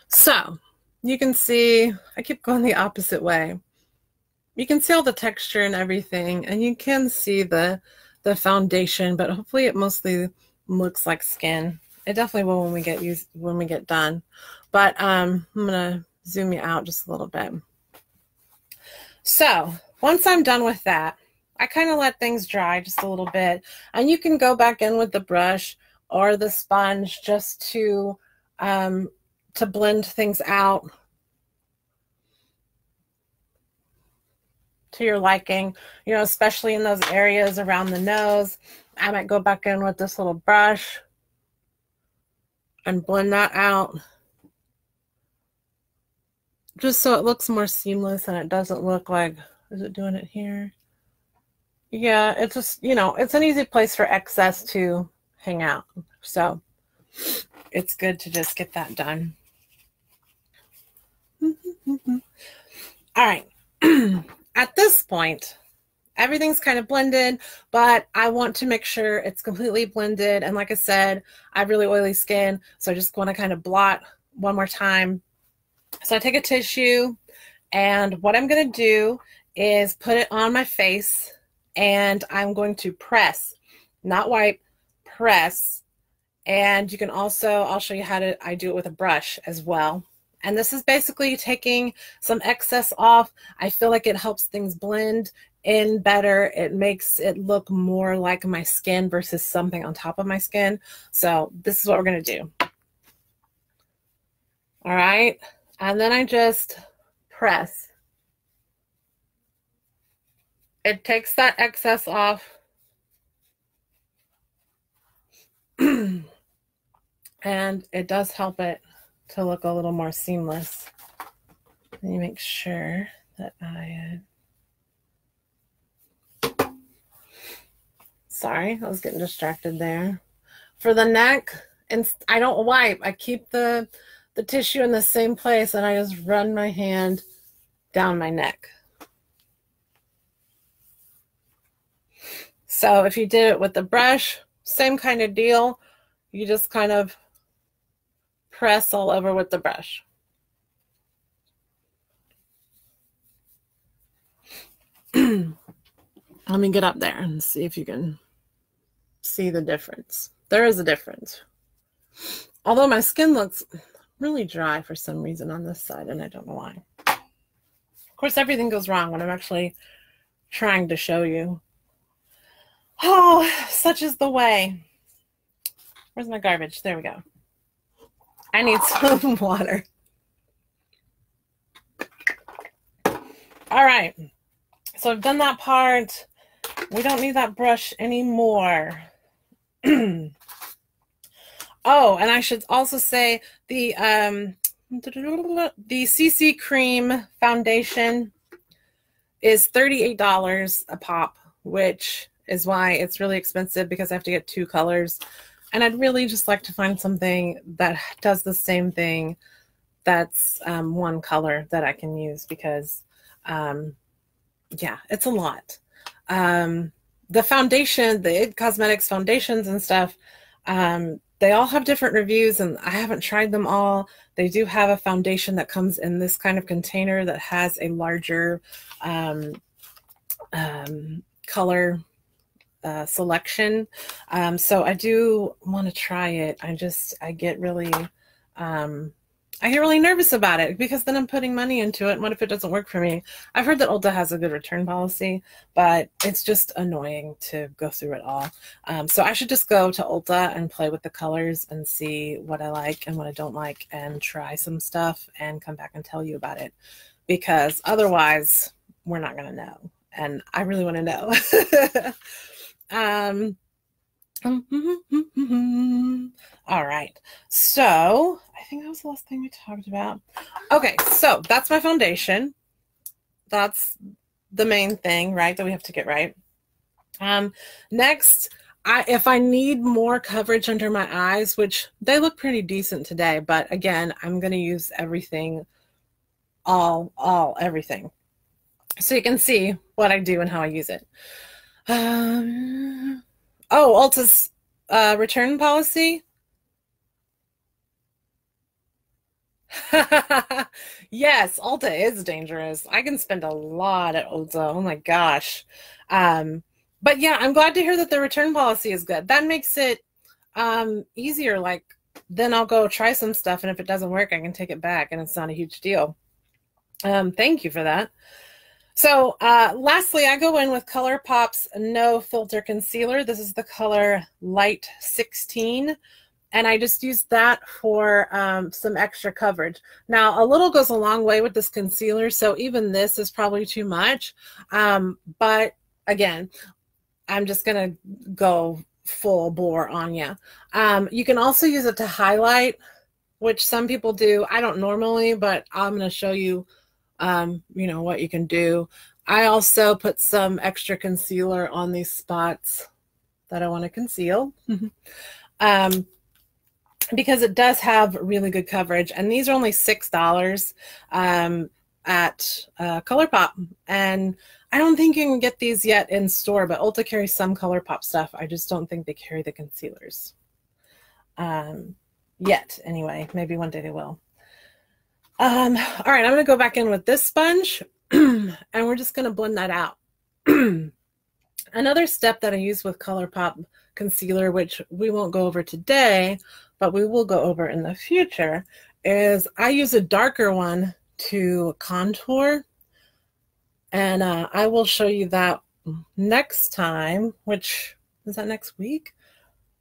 So you can see, I keep going the opposite way. You can see all the texture and everything, and you can see the foundation, but hopefully it mostly looks like skin. It definitely will when we get done. But I'm gonna zoom you out just a little bit. So once I'm done with that, I kind of let things dry just a little bit, and you can go back in with the brush or the sponge just to blend things out to your liking, you know, especially in those areas around the nose. I might go back in with this little brush and blend that out just so it looks more seamless and it doesn't look like, is it doing it here? Yeah, it's just, you know, it's an easy place for excess to hang out. So it's good to just get that done. All right. At this point, everything's kind of blended, but I want to make sure it's completely blended. And like I said, I have really oily skin, so I just want to kind of blot one more time. So I take a tissue, and what I'm going to do is put it on my face, and I'm going to press, not wipe, press. And you can also, I'll show you how I do it with a brush as well. And this is basically taking some excess off. I feel like it helps things blend in better. It makes it look more like my skin versus something on top of my skin. So this is what we're going to do. All right. And then I just press. It takes that excess off. And it does help it to look a little more seamless. Let me make sure that sorry, I was getting distracted there. For the neck, and I don't wipe. I keep the tissue in the same place, and I just run my hand down my neck. So if you did it with the brush, same kind of deal. You just kind of press all over with the brush. Let me get up there and see if you can see the difference. There is a difference. Although my skin looks really dry for some reason on this side, and I don't know why. Of course, everything goes wrong when I'm actually trying to show you. Oh, such is the way. Where's my garbage? There we go. I need some water. All right. So I've done that part. We don't need that brush anymore. Oh, and I should also say the CC Cream foundation is $38 a pop, which is why it's really expensive, because I have to get 2 colors. And I'd really just like to find something that does the same thing that's 1 color that I can use, because yeah, it's a lot. The foundation, the IT Cosmetics foundations and stuff, they all have different reviews, and I haven't tried them all. They do have a foundation that comes in this kind of container that has a larger color selection. So I do want to try it. I get really nervous about it, because then I'm putting money into it. And what if it doesn't work for me? I've heard that Ulta has a good return policy, but it's just annoying to go through it all. So I should just go to Ulta and play with the colors and see what I like and what I don't like, and try some stuff and come back and tell you about it, because otherwise we're not going to know. And I really want to know. All right, so I think that was the last thing we talked about. Okay, so that's my foundation. That's the main thing, right, that we have to get right. Next, if I need more coverage under my eyes, which they look pretty decent today, but again, I'm going to use everything, everything, so you can see what I do and how I use it. Oh, Ulta's return policy. Yes, Ulta is dangerous. I can spend a lot at Ulta. Oh my gosh. But yeah, I'm glad to hear that the return policy is good. That makes it easier. Like, then I'll go try some stuff, and if it doesn't work, I can take it back, and it's not a huge deal. Thank you for that. So lastly, I go in with ColourPop's No Filter Concealer. This is the color Light 16. And I just used that for some extra coverage. Now, a little goes a long way with this concealer, so even this is probably too much. But again, I'm just going to go full bore on you. You can also use it to highlight, which some people do. I don't normally, but I'm going to show you, you know, what you can do. I also put some extra concealer on these spots that I want to conceal. Because it does have really good coverage, and these are only $6 at ColourPop, and I don't think you can get these yet in store, but Ulta carries some ColourPop stuff. I just don't think they carry the concealers yet. Anyway, maybe one day they will. All right, I'm going to go back in with this sponge, and we're just going to blend that out. Another step that I use with ColourPop concealer, which we won't go over today, but we will go over in the future, is I use a darker one to contour. And I will show you that next time, which is that next week,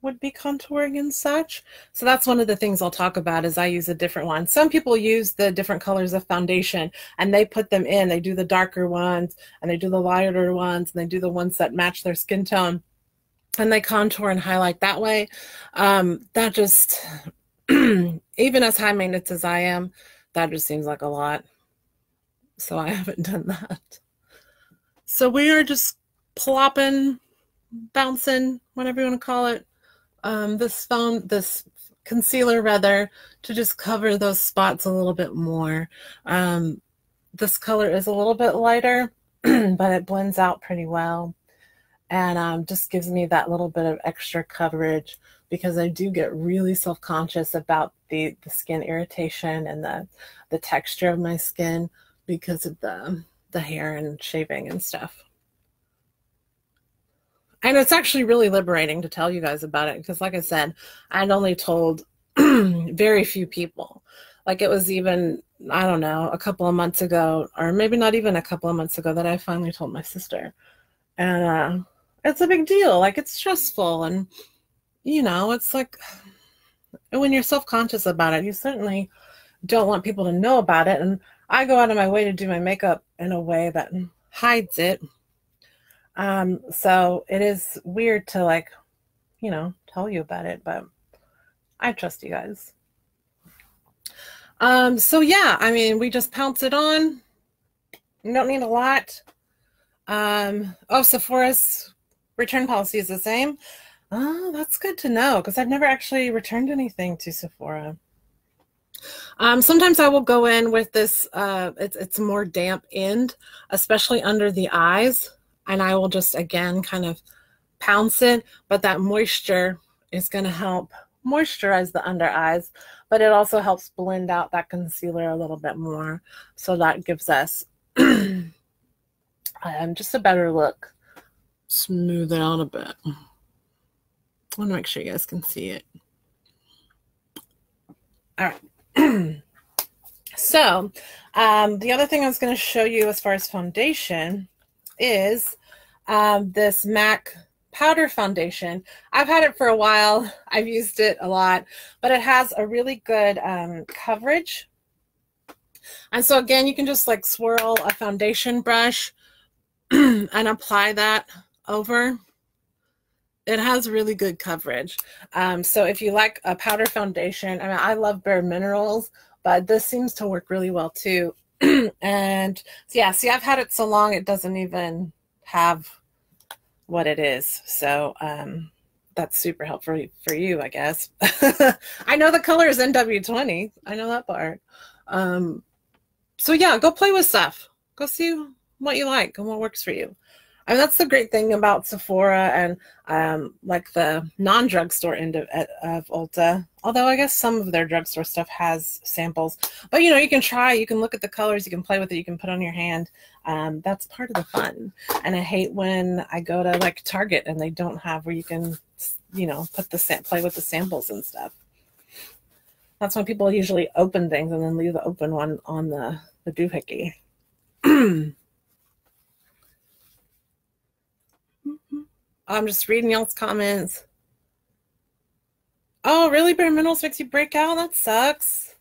would be contouring and such. So that's one of the things I'll talk about, is I use a different one. Some people use the different colors of foundation and they put them in. They do the darker ones and they do the lighter ones and they do the ones that match their skin tone. And they contour and highlight that way. That just, even as high maintenance as I am, that just seems like a lot. So I haven't done that. So we are just plopping, bouncing, whatever you want to call it, this concealer rather, to just cover those spots a little bit more. This color is a little bit lighter, but it blends out pretty well. And just gives me that little bit of extra coverage, because I do get really self-conscious about the skin irritation and the texture of my skin because of the hair and shaving and stuff. And it's actually really liberating to tell you guys about it, because like I said, I'd only told very few people. Like it was even, I don't know, a couple of months ago, or maybe not even a couple of months ago, that I finally told my sister. And it's a big deal. Like it's stressful. And, it's like when you're self-conscious about it, you certainly don't want people to know about it. And I go out of my way to do my makeup in a way that hides it. So it is weird to like, tell you about it, but I trust you guys. So yeah, I mean, we just pounce it on. You don't need a lot. Oh, Sephora's return policy is the same. Oh, that's good to know because I've never actually returned anything to Sephora. Sometimes I will go in with this, it's more damp end, especially under the eyes, and I will just, again, kind of pounce it, but that moisture is going to help moisturize the under eyes, but it also helps blend out that concealer a little bit more, so that gives us just a better look. Smooth it out a bit. I want to make sure you guys can see it. All right. So the other thing I was going to show you as far as foundation is this MAC powder foundation. I've had it for a while. I've used it a lot, but it has a really good coverage. And so again, you can just like swirl a foundation brush and apply that over. It has really good coverage. So if you like a powder foundation, I mean, I love Bare Minerals, but this seems to work really well too. And so, yeah, see, I've had it so long, it doesn't even have what it is. So that's super helpful for you, I guess. I know the color is NW20. I know that part. So yeah, go play with stuff. Go see what you like and what works for you. I mean, that's the great thing about Sephora and like the non-drugstore end of Ulta. Although I guess some of their drugstore stuff has samples. But, you can try. You can look at the colors. You can play with it. You can put on your hand. That's part of the fun. And I hate when I go to like Target and they don't have where you can, play with the samples and stuff. That's when people usually open things and then leave the open one on the doohickey. I'm just reading y'all's comments. Oh, really? Bare Minerals makes you break out? That sucks.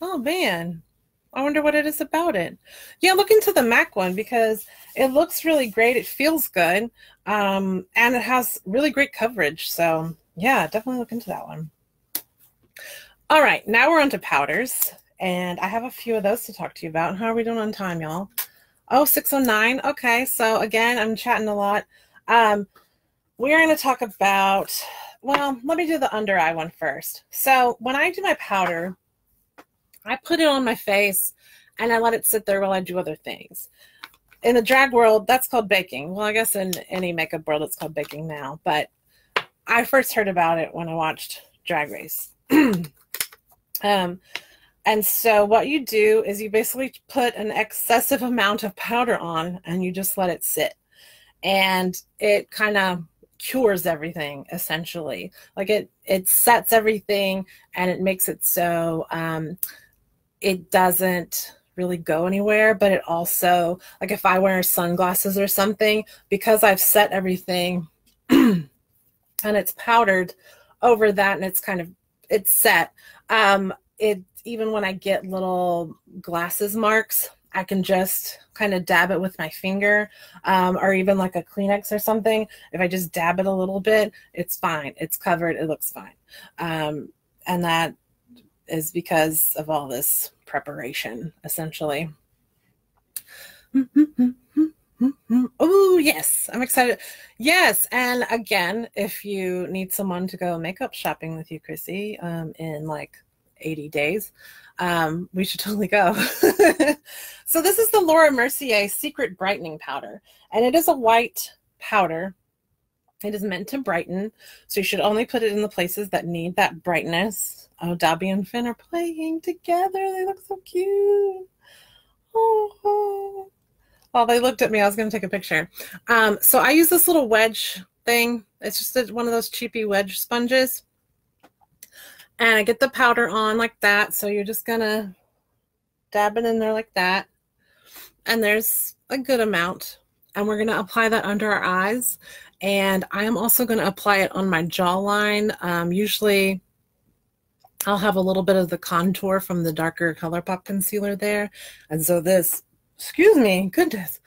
Oh, man. I wonder what it is about it. Yeah, look into the MAC one because it looks really great. It feels good. And it has really great coverage. So, yeah, definitely look into that one. All right, now we're on to powders. And I have a few of those to talk to you about. How are we doing on time, y'all? Oh, 6:09. Okay, so again, I'm chatting a lot. We're going to talk about, well, let me do the under eye one first. So when I do my powder, I put it on my face and I let it sit there while I do other things. In the drag world, that's called baking. Well, I guess in any makeup world, it's called baking now. But I first heard about it when I watched Drag Race. And so what you do is you basically put an excessive amount of powder on and you just let it sit. And it kind of cures everything, essentially. Like it sets everything and it makes it so it doesn't really go anywhere, but it also, like if I wear sunglasses or something, because I've set everything and it's powdered over that and it's set, even when I get little glasses marks, I can just kind of dab it with my finger, or even like a Kleenex or something. If I just dab it a little bit, it's fine. It's covered. It looks fine. And that is because of all this preparation, essentially. Oh, yes. I'm excited. Yes. And again, if you need someone to go makeup shopping with you, Chrissy, in like 80 days, we should totally go. So this is the Laura Mercier Secret Brightening Powder, and it is a white powder. It is meant to brighten, so you should only put it in the places that need that brightness. Oh, Dobby and Finn are playing together. They look so cute. Oh. While they looked at me, I was going to take a picture. So I use this little wedge thing. It's just one of those cheapy wedge sponges. And I get the powder on like that. So you're just gonna dab it in there like that. And there's a good amount. And we're gonna apply that under our eyes. And I am also gonna apply it on my jawline. Usually I'll have a little bit of the contour from the darker ColourPop concealer there. And so this, excuse me, goodness.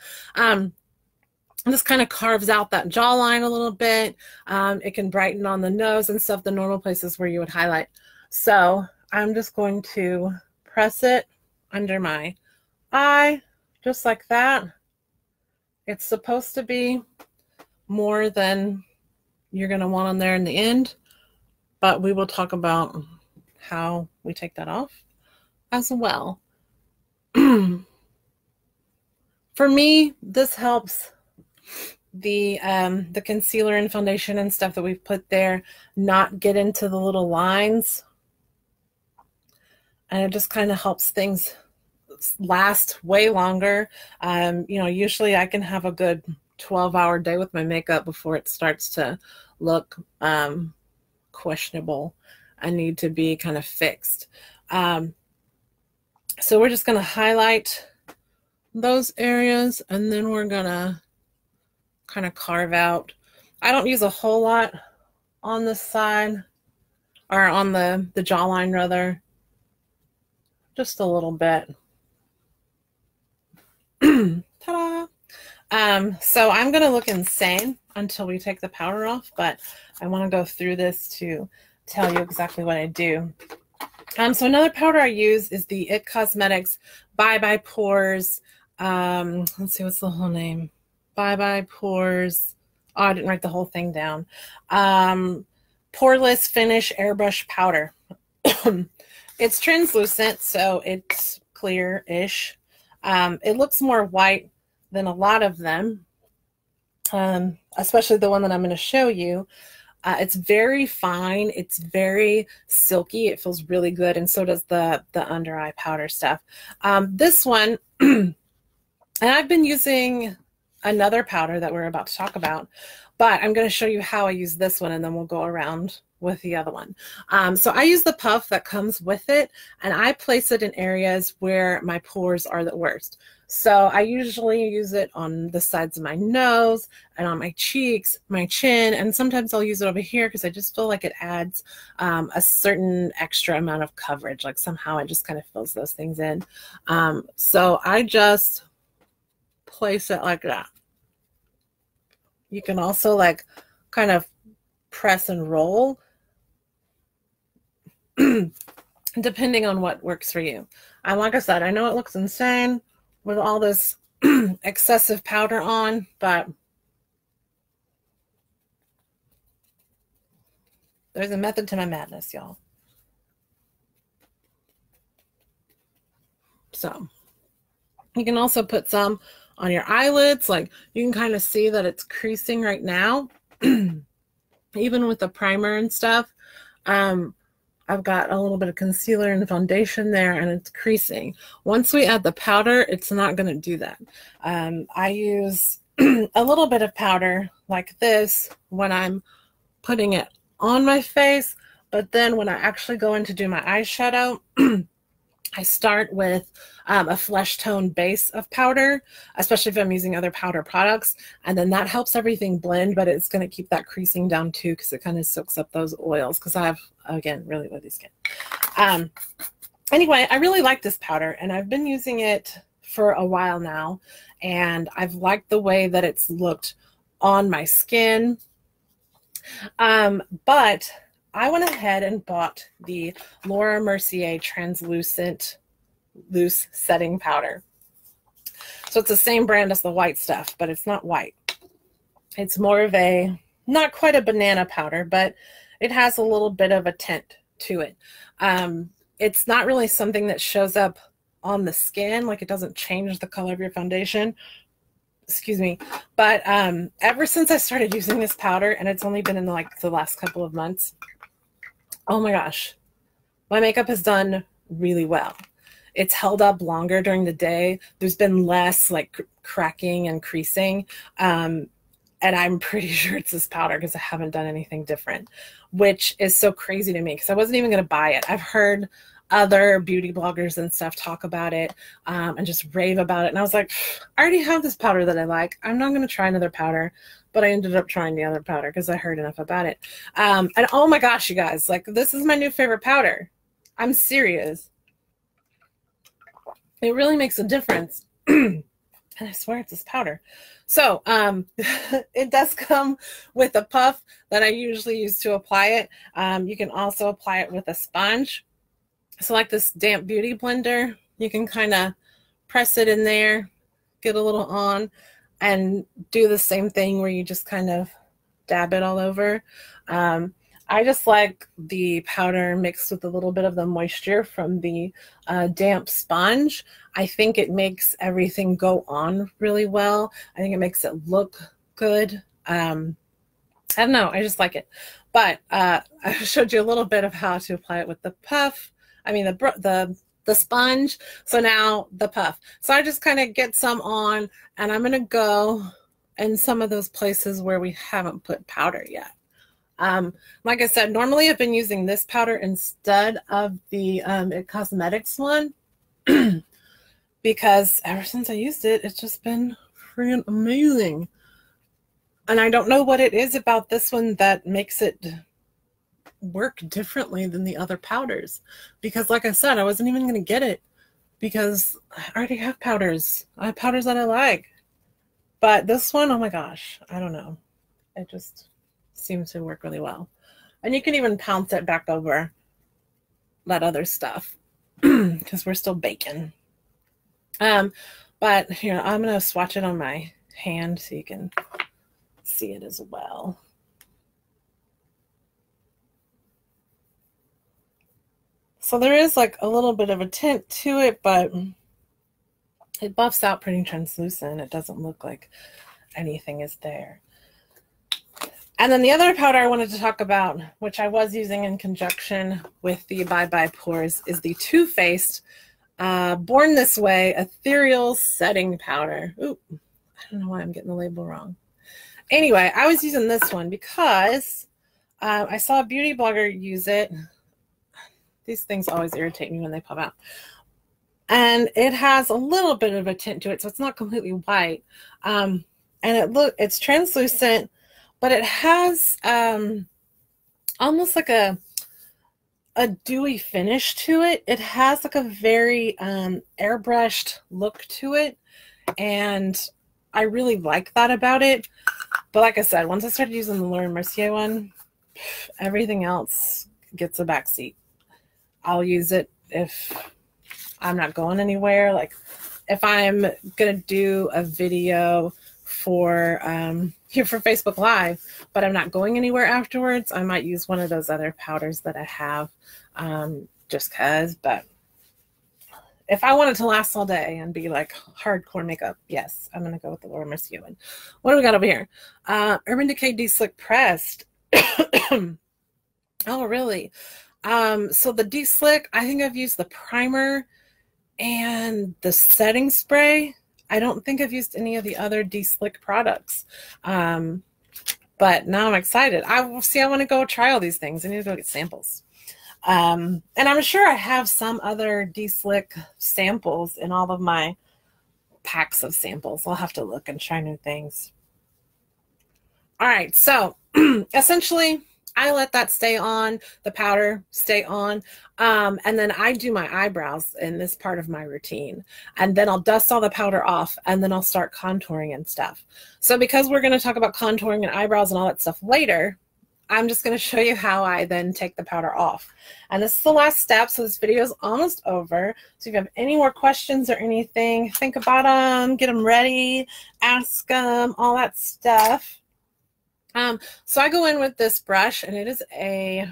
This kind of carves out that jawline a little bit. It can brighten on the nose and stuff, the normal places where you would highlight. So I'm just going to press it under my eye, just like that. It's supposed to be more than you're going to want on there in the end, but we will talk about how we take that off as well. For me, this helps the concealer and foundation and stuff that we've put there not get into the little lines, and it just kind of helps things last way longer. You know, usually I can have a good 12-hour day with my makeup before it starts to look questionable and need to be kind of fixed. So we're just going to highlight those areas, and then we're going to kind of carve out. I don't use a whole lot on this side, or on the jawline rather, just a little bit. Ta-da! So I'm going to look insane until we take the powder off, but I want to go through this to tell you exactly what I do. So another powder I use is the IT Cosmetics Bye Bye Pores. Let's see, what's the whole name? Bye Bye Pores. Oh, I didn't write the whole thing down. Poreless Finish Airbrush Powder. It's translucent, so it's clear-ish. It looks more white than a lot of them, especially the one that I'm going to show you. It's very fine. It's very silky. It feels really good, and so does the under eye powder stuff. This one, and I've been using another powder that we're about to talk about, but I'm going to show you how I use this one, and then we'll go around with the other one. So I use the puff that comes with it, and I place it in areas where my pores are the worst. So I usually use it on the sides of my nose and on my cheeks, my chin, and sometimes I'll use it over here because I just feel like it adds a certain extra amount of coverage. Like somehow it just kind of fills those things in. So I just place it like that. You can also like kind of press and roll depending on what works for you. And like I said, I know it looks insane with all this excessive powder on, but there's a method to my madness, y'all. So you can also put some on your eyelids. Like you can kind of see that it's creasing right now, even with the primer and stuff. I've got a little bit of concealer and foundation there, and it's creasing. Once we add the powder, it's not going to do that. I use a little bit of powder like this when I'm putting it on my face, but then when I actually go in to do my eyeshadow, I start with a flesh tone base of powder, especially if I'm using other powder products, and then that helps everything blend, but it's going to keep that creasing down too because it kind of soaks up those oils because I have, again, really oily skin. Anyway, I really like this powder, and I've been using it for a while now, and I've liked the way that it's looked on my skin. But I went ahead and bought the Laura Mercier Translucent Loose Setting Powder. So it's the same brand as the white stuff, but it's not white. It's more of a, not quite a banana powder, but it has a little bit of a tint to it. It's not really something that shows up on the skin, like it doesn't change the color of your foundation. Excuse me. But ever since I started using this powder, and it's only been in like the last couple of months, oh my gosh, my makeup has done really well. It's held up longer during the day. There's been less like cracking and creasing. And I'm pretty sure it's this powder because I haven't done anything different, which is so crazy to me because I wasn't even going to buy it. I've heard other beauty bloggers and stuff talk about it and just rave about it. And I was like, I already have this powder that I like. I'm not going to try another powder. But I ended up trying the other powder because I heard enough about it. And oh my gosh, you guys, like this is my new favorite powder. I'm serious. It really makes a difference. And I swear it's this powder. So it does come with a puff that I usually use to apply it. You can also apply it with a sponge. So like this damp beauty blender, you can kind of press it in there, get a little on, and do the same thing where you just kind of dab it all over. I just like the powder mixed with a little bit of the moisture from the damp sponge. I think it makes everything go on really well. I think it makes it look good. I don't know, I just like it. But I showed you a little bit of how to apply it with the puff. I mean the sponge. So now the puff. So I just kind of get some on, and I'm going to go in some of those places where we haven't put powder yet. Like I said, normally I've been using this powder instead of the It Cosmetics one because ever since I used it, it's just been freaking amazing. And I don't know what it is about this one that makes it work differently than the other powders, because like I said, I wasn't even going to get it because I already have powders. I have powders that I like, but this one, oh my gosh, I don't know, it just seems to work really well. And you can even pounce it back over that other stuff because we're still baking. But here, I'm going to swatch it on my hand so you can see it as well. So there is like a little bit of a tint to it, but it buffs out pretty translucent. It doesn't look like anything is there. And then the other powder I wanted to talk about, which I was using in conjunction with the Bye Bye Pores, is the Too Faced Born This Way Ethereal Setting Powder. Ooh, I don't know why I'm getting the label wrong. Anyway, I was using this one because I saw a beauty blogger use it. These things always irritate me when they pop out. And it has a little bit of a tint to it, so it's not completely white. And it's translucent, but it has almost like a dewy finish to it. It has like a very airbrushed look to it, and I really like that about it. But like I said, once I started using the Laura Mercier one, everything else gets a backseat. I'll use it if I'm not going anywhere. Like if I'm going to do a video for here for Facebook Live, but I'm not going anywhere afterwards, I might use one of those other powders that I have just because. But if I want it to last all day and be like hardcore makeup, yes, I'm going to go with the Laura Mercier one. What do we got over here? Urban Decay De-Slick Pressed. Oh, really? So the De-Slick, I think I've used the primer and the setting spray. I don't think I've used any of the other De-Slick products. But now I'm excited. I want to go try all these things. I need to go get samples. And I'm sure I have some other De-Slick samples in all of my packs of samples. I'll have to look and try new things. All right, so essentially I let that stay on, the powder stay on, and then I do my eyebrows in this part of my routine. And then I'll dust all the powder off, and then I'll start contouring and stuff. So because we're going to talk about contouring and eyebrows and all that stuff later, I'm just going to show you how I then take the powder off. And this is the last step, so this video is almost over. So if you have any more questions or anything, think about them, get them ready, ask them, all that stuff. So I go in with this brush, and it is a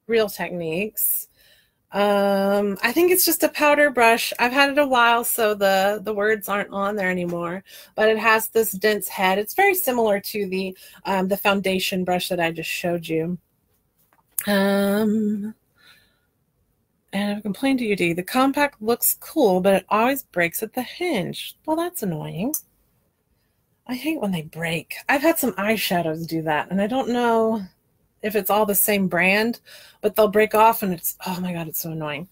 Real Techniques. I think it's just a powder brush. I've had it a while, so the words aren't on there anymore, but it has this dense head. It's very similar to the foundation brush that I just showed you. And I've complained to you, D. The compact looks cool, but it always breaks at the hinge. Well, that's annoying. I hate when they break. I've had some eyeshadows do that, and I don't know if it's all the same brand, but they'll break off and it's, oh my God, it's so annoying.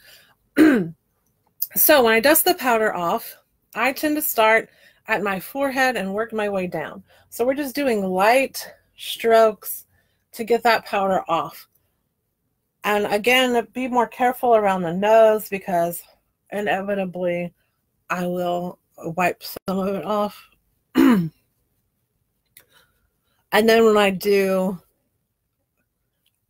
So when I dust the powder off, I tend to start at my forehead and work my way down. So we're just doing light strokes to get that powder off. And again, be more careful around the nose because inevitably I will wipe some of it off. And then when I do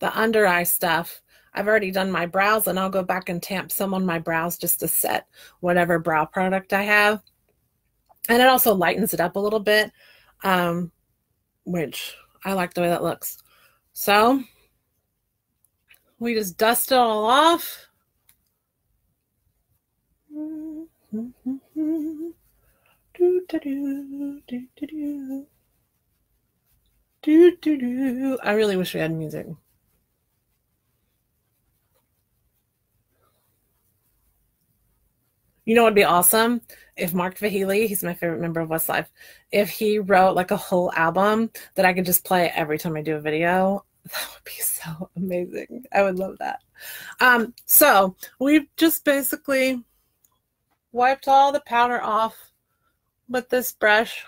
the under eye stuff, I've already done my brows, and I'll go back and tamp some on my brows just to set whatever brow product I have. And it also lightens it up a little bit, which I like the way that looks. So we just dust it all off. I really wish we had music. You know what would be awesome? If Mark Vahely, he's my favorite member of Westlife, if he wrote like a whole album that I could just play every time I do a video, that would be so amazing. I would love that. So we've just basically wiped all the powder off with this brush.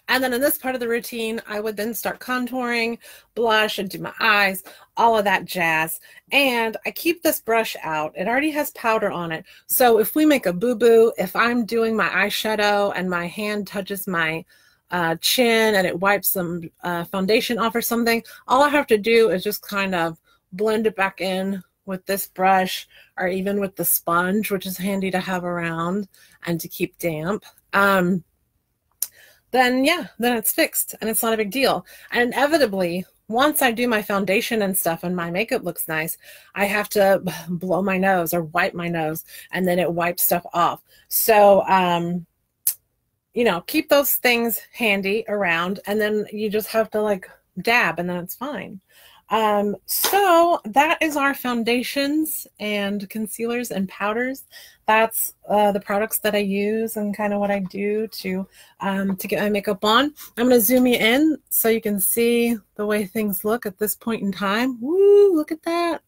And then in this part of the routine, I would then start contouring, blush, and do my eyes, all of that jazz. And I keep this brush out. It already has powder on it. So if we make a boo-boo, if I'm doing my eyeshadow and my hand touches my chin and it wipes some foundation off or something, all I have to do is just kind of blend it back in with this brush or even with the sponge, which is handy to have around and to keep damp. Then it's fixed and it's not a big deal. And inevitably, once I do my foundation and stuff and my makeup looks nice, I have to blow my nose or wipe my nose, and then it wipes stuff off. So, keep those things handy around, and then you just have to like dab and then it's fine. So that is our foundations and concealers and powders. That's the products that I use and kind of what I do to get my makeup on. I'm going to zoom you in so you can see the way things look at this point in time. Woo, look at that.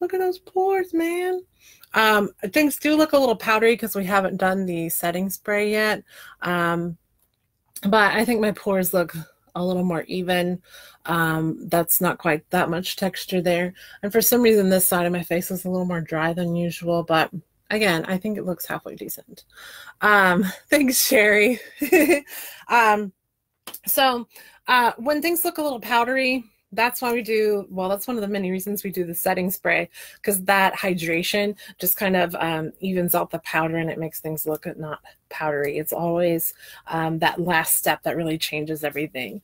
Look at those pores, man. Things do look a little powdery because we haven't done the setting spray yet. But I think my pores look a little more even. That's not quite that much texture there. And for some reason, this side of my face is a little more dry than usual, but again, I think it looks halfway decent. Thanks, Sherry. So when things look a little powdery, that's why we do, well, that's one of the many reasons we do the setting spray, because that hydration just kind of evens out the powder and it makes things look not powdery. It's always that last step that really changes everything.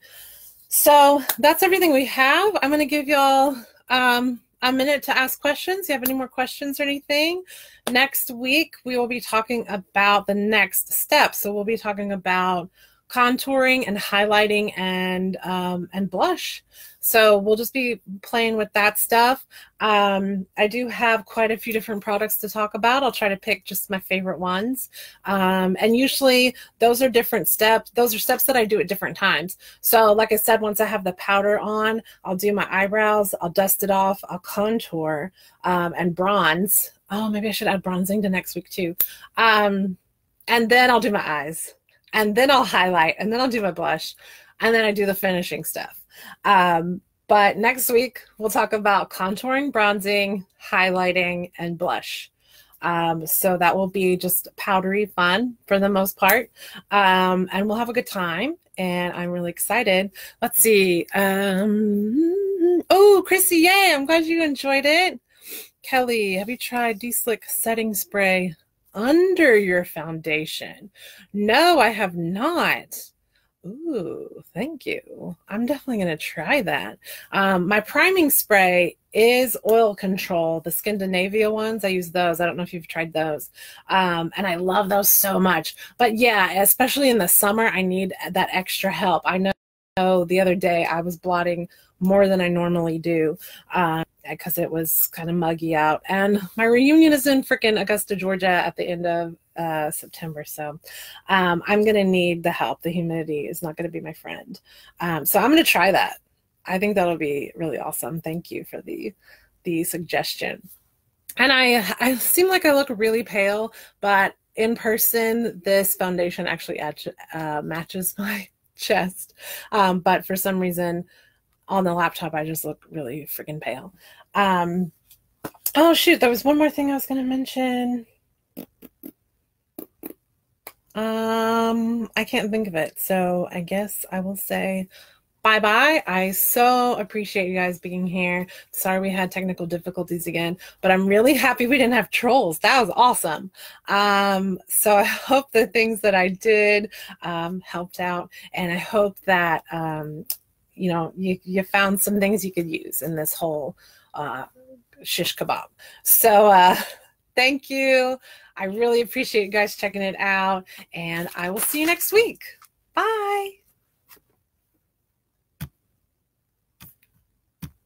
So that's everything we have. I'm going to give y'all a minute to ask questions. Do you have any more questions or anything? Next week, we will be talking about the next step. So we'll be talking about contouring and highlighting and blush. So we'll just be playing with that stuff. I do have quite a few different products to talk about. I'll try to pick just my favorite ones. And usually those are different steps. Those are steps that I do at different times. So like I said, once I have the powder on, I'll do my eyebrows, I'll dust it off, I'll contour and bronze. Oh, maybe I should add bronzing to next week too. And then I'll do my eyes. And then I'll highlight, and then I'll do my blush, and then I do the finishing stuff. But next week, we'll talk about contouring, bronzing, highlighting, and blush. So that will be just powdery fun for the most part. And we'll have a good time, and I'm really excited. Let's see. Oh, Chrissy, yay, I'm glad you enjoyed it. Kelly, have you tried D-Slick setting spray under your foundation? No, I have not. Ooh, thank you. I'm definitely going to try that. My priming spray is oil control, the Scandinavia ones. I use those. I don't know if you've tried those. And I love those so much. But yeah, especially in the summer, I need that extra help. I know Oh, the other day I was blotting more than I normally do because it was kind of muggy out. And my reunion is in freaking Augusta, Georgia at the end of September. So I'm going to need the help. The humidity is not going to be my friend. So I'm going to try that. I think that'll be really awesome. Thank you for the suggestion. And I seem like I look really pale, but in person, this foundation actually matches my chest. But for some reason, on the laptop, I just look really freaking pale. Oh, shoot, there was one more thing I was going to mention. I can't think of it. So I guess I will say bye-bye. I so appreciate you guys being here. Sorry we had technical difficulties again, but I'm really happy we didn't have trolls. That was awesome. So I hope the things that I did helped out, and I hope that you know, you found some things you could use in this whole shish kebab. So thank you. I really appreciate you guys checking it out, and I will see you next week. Bye.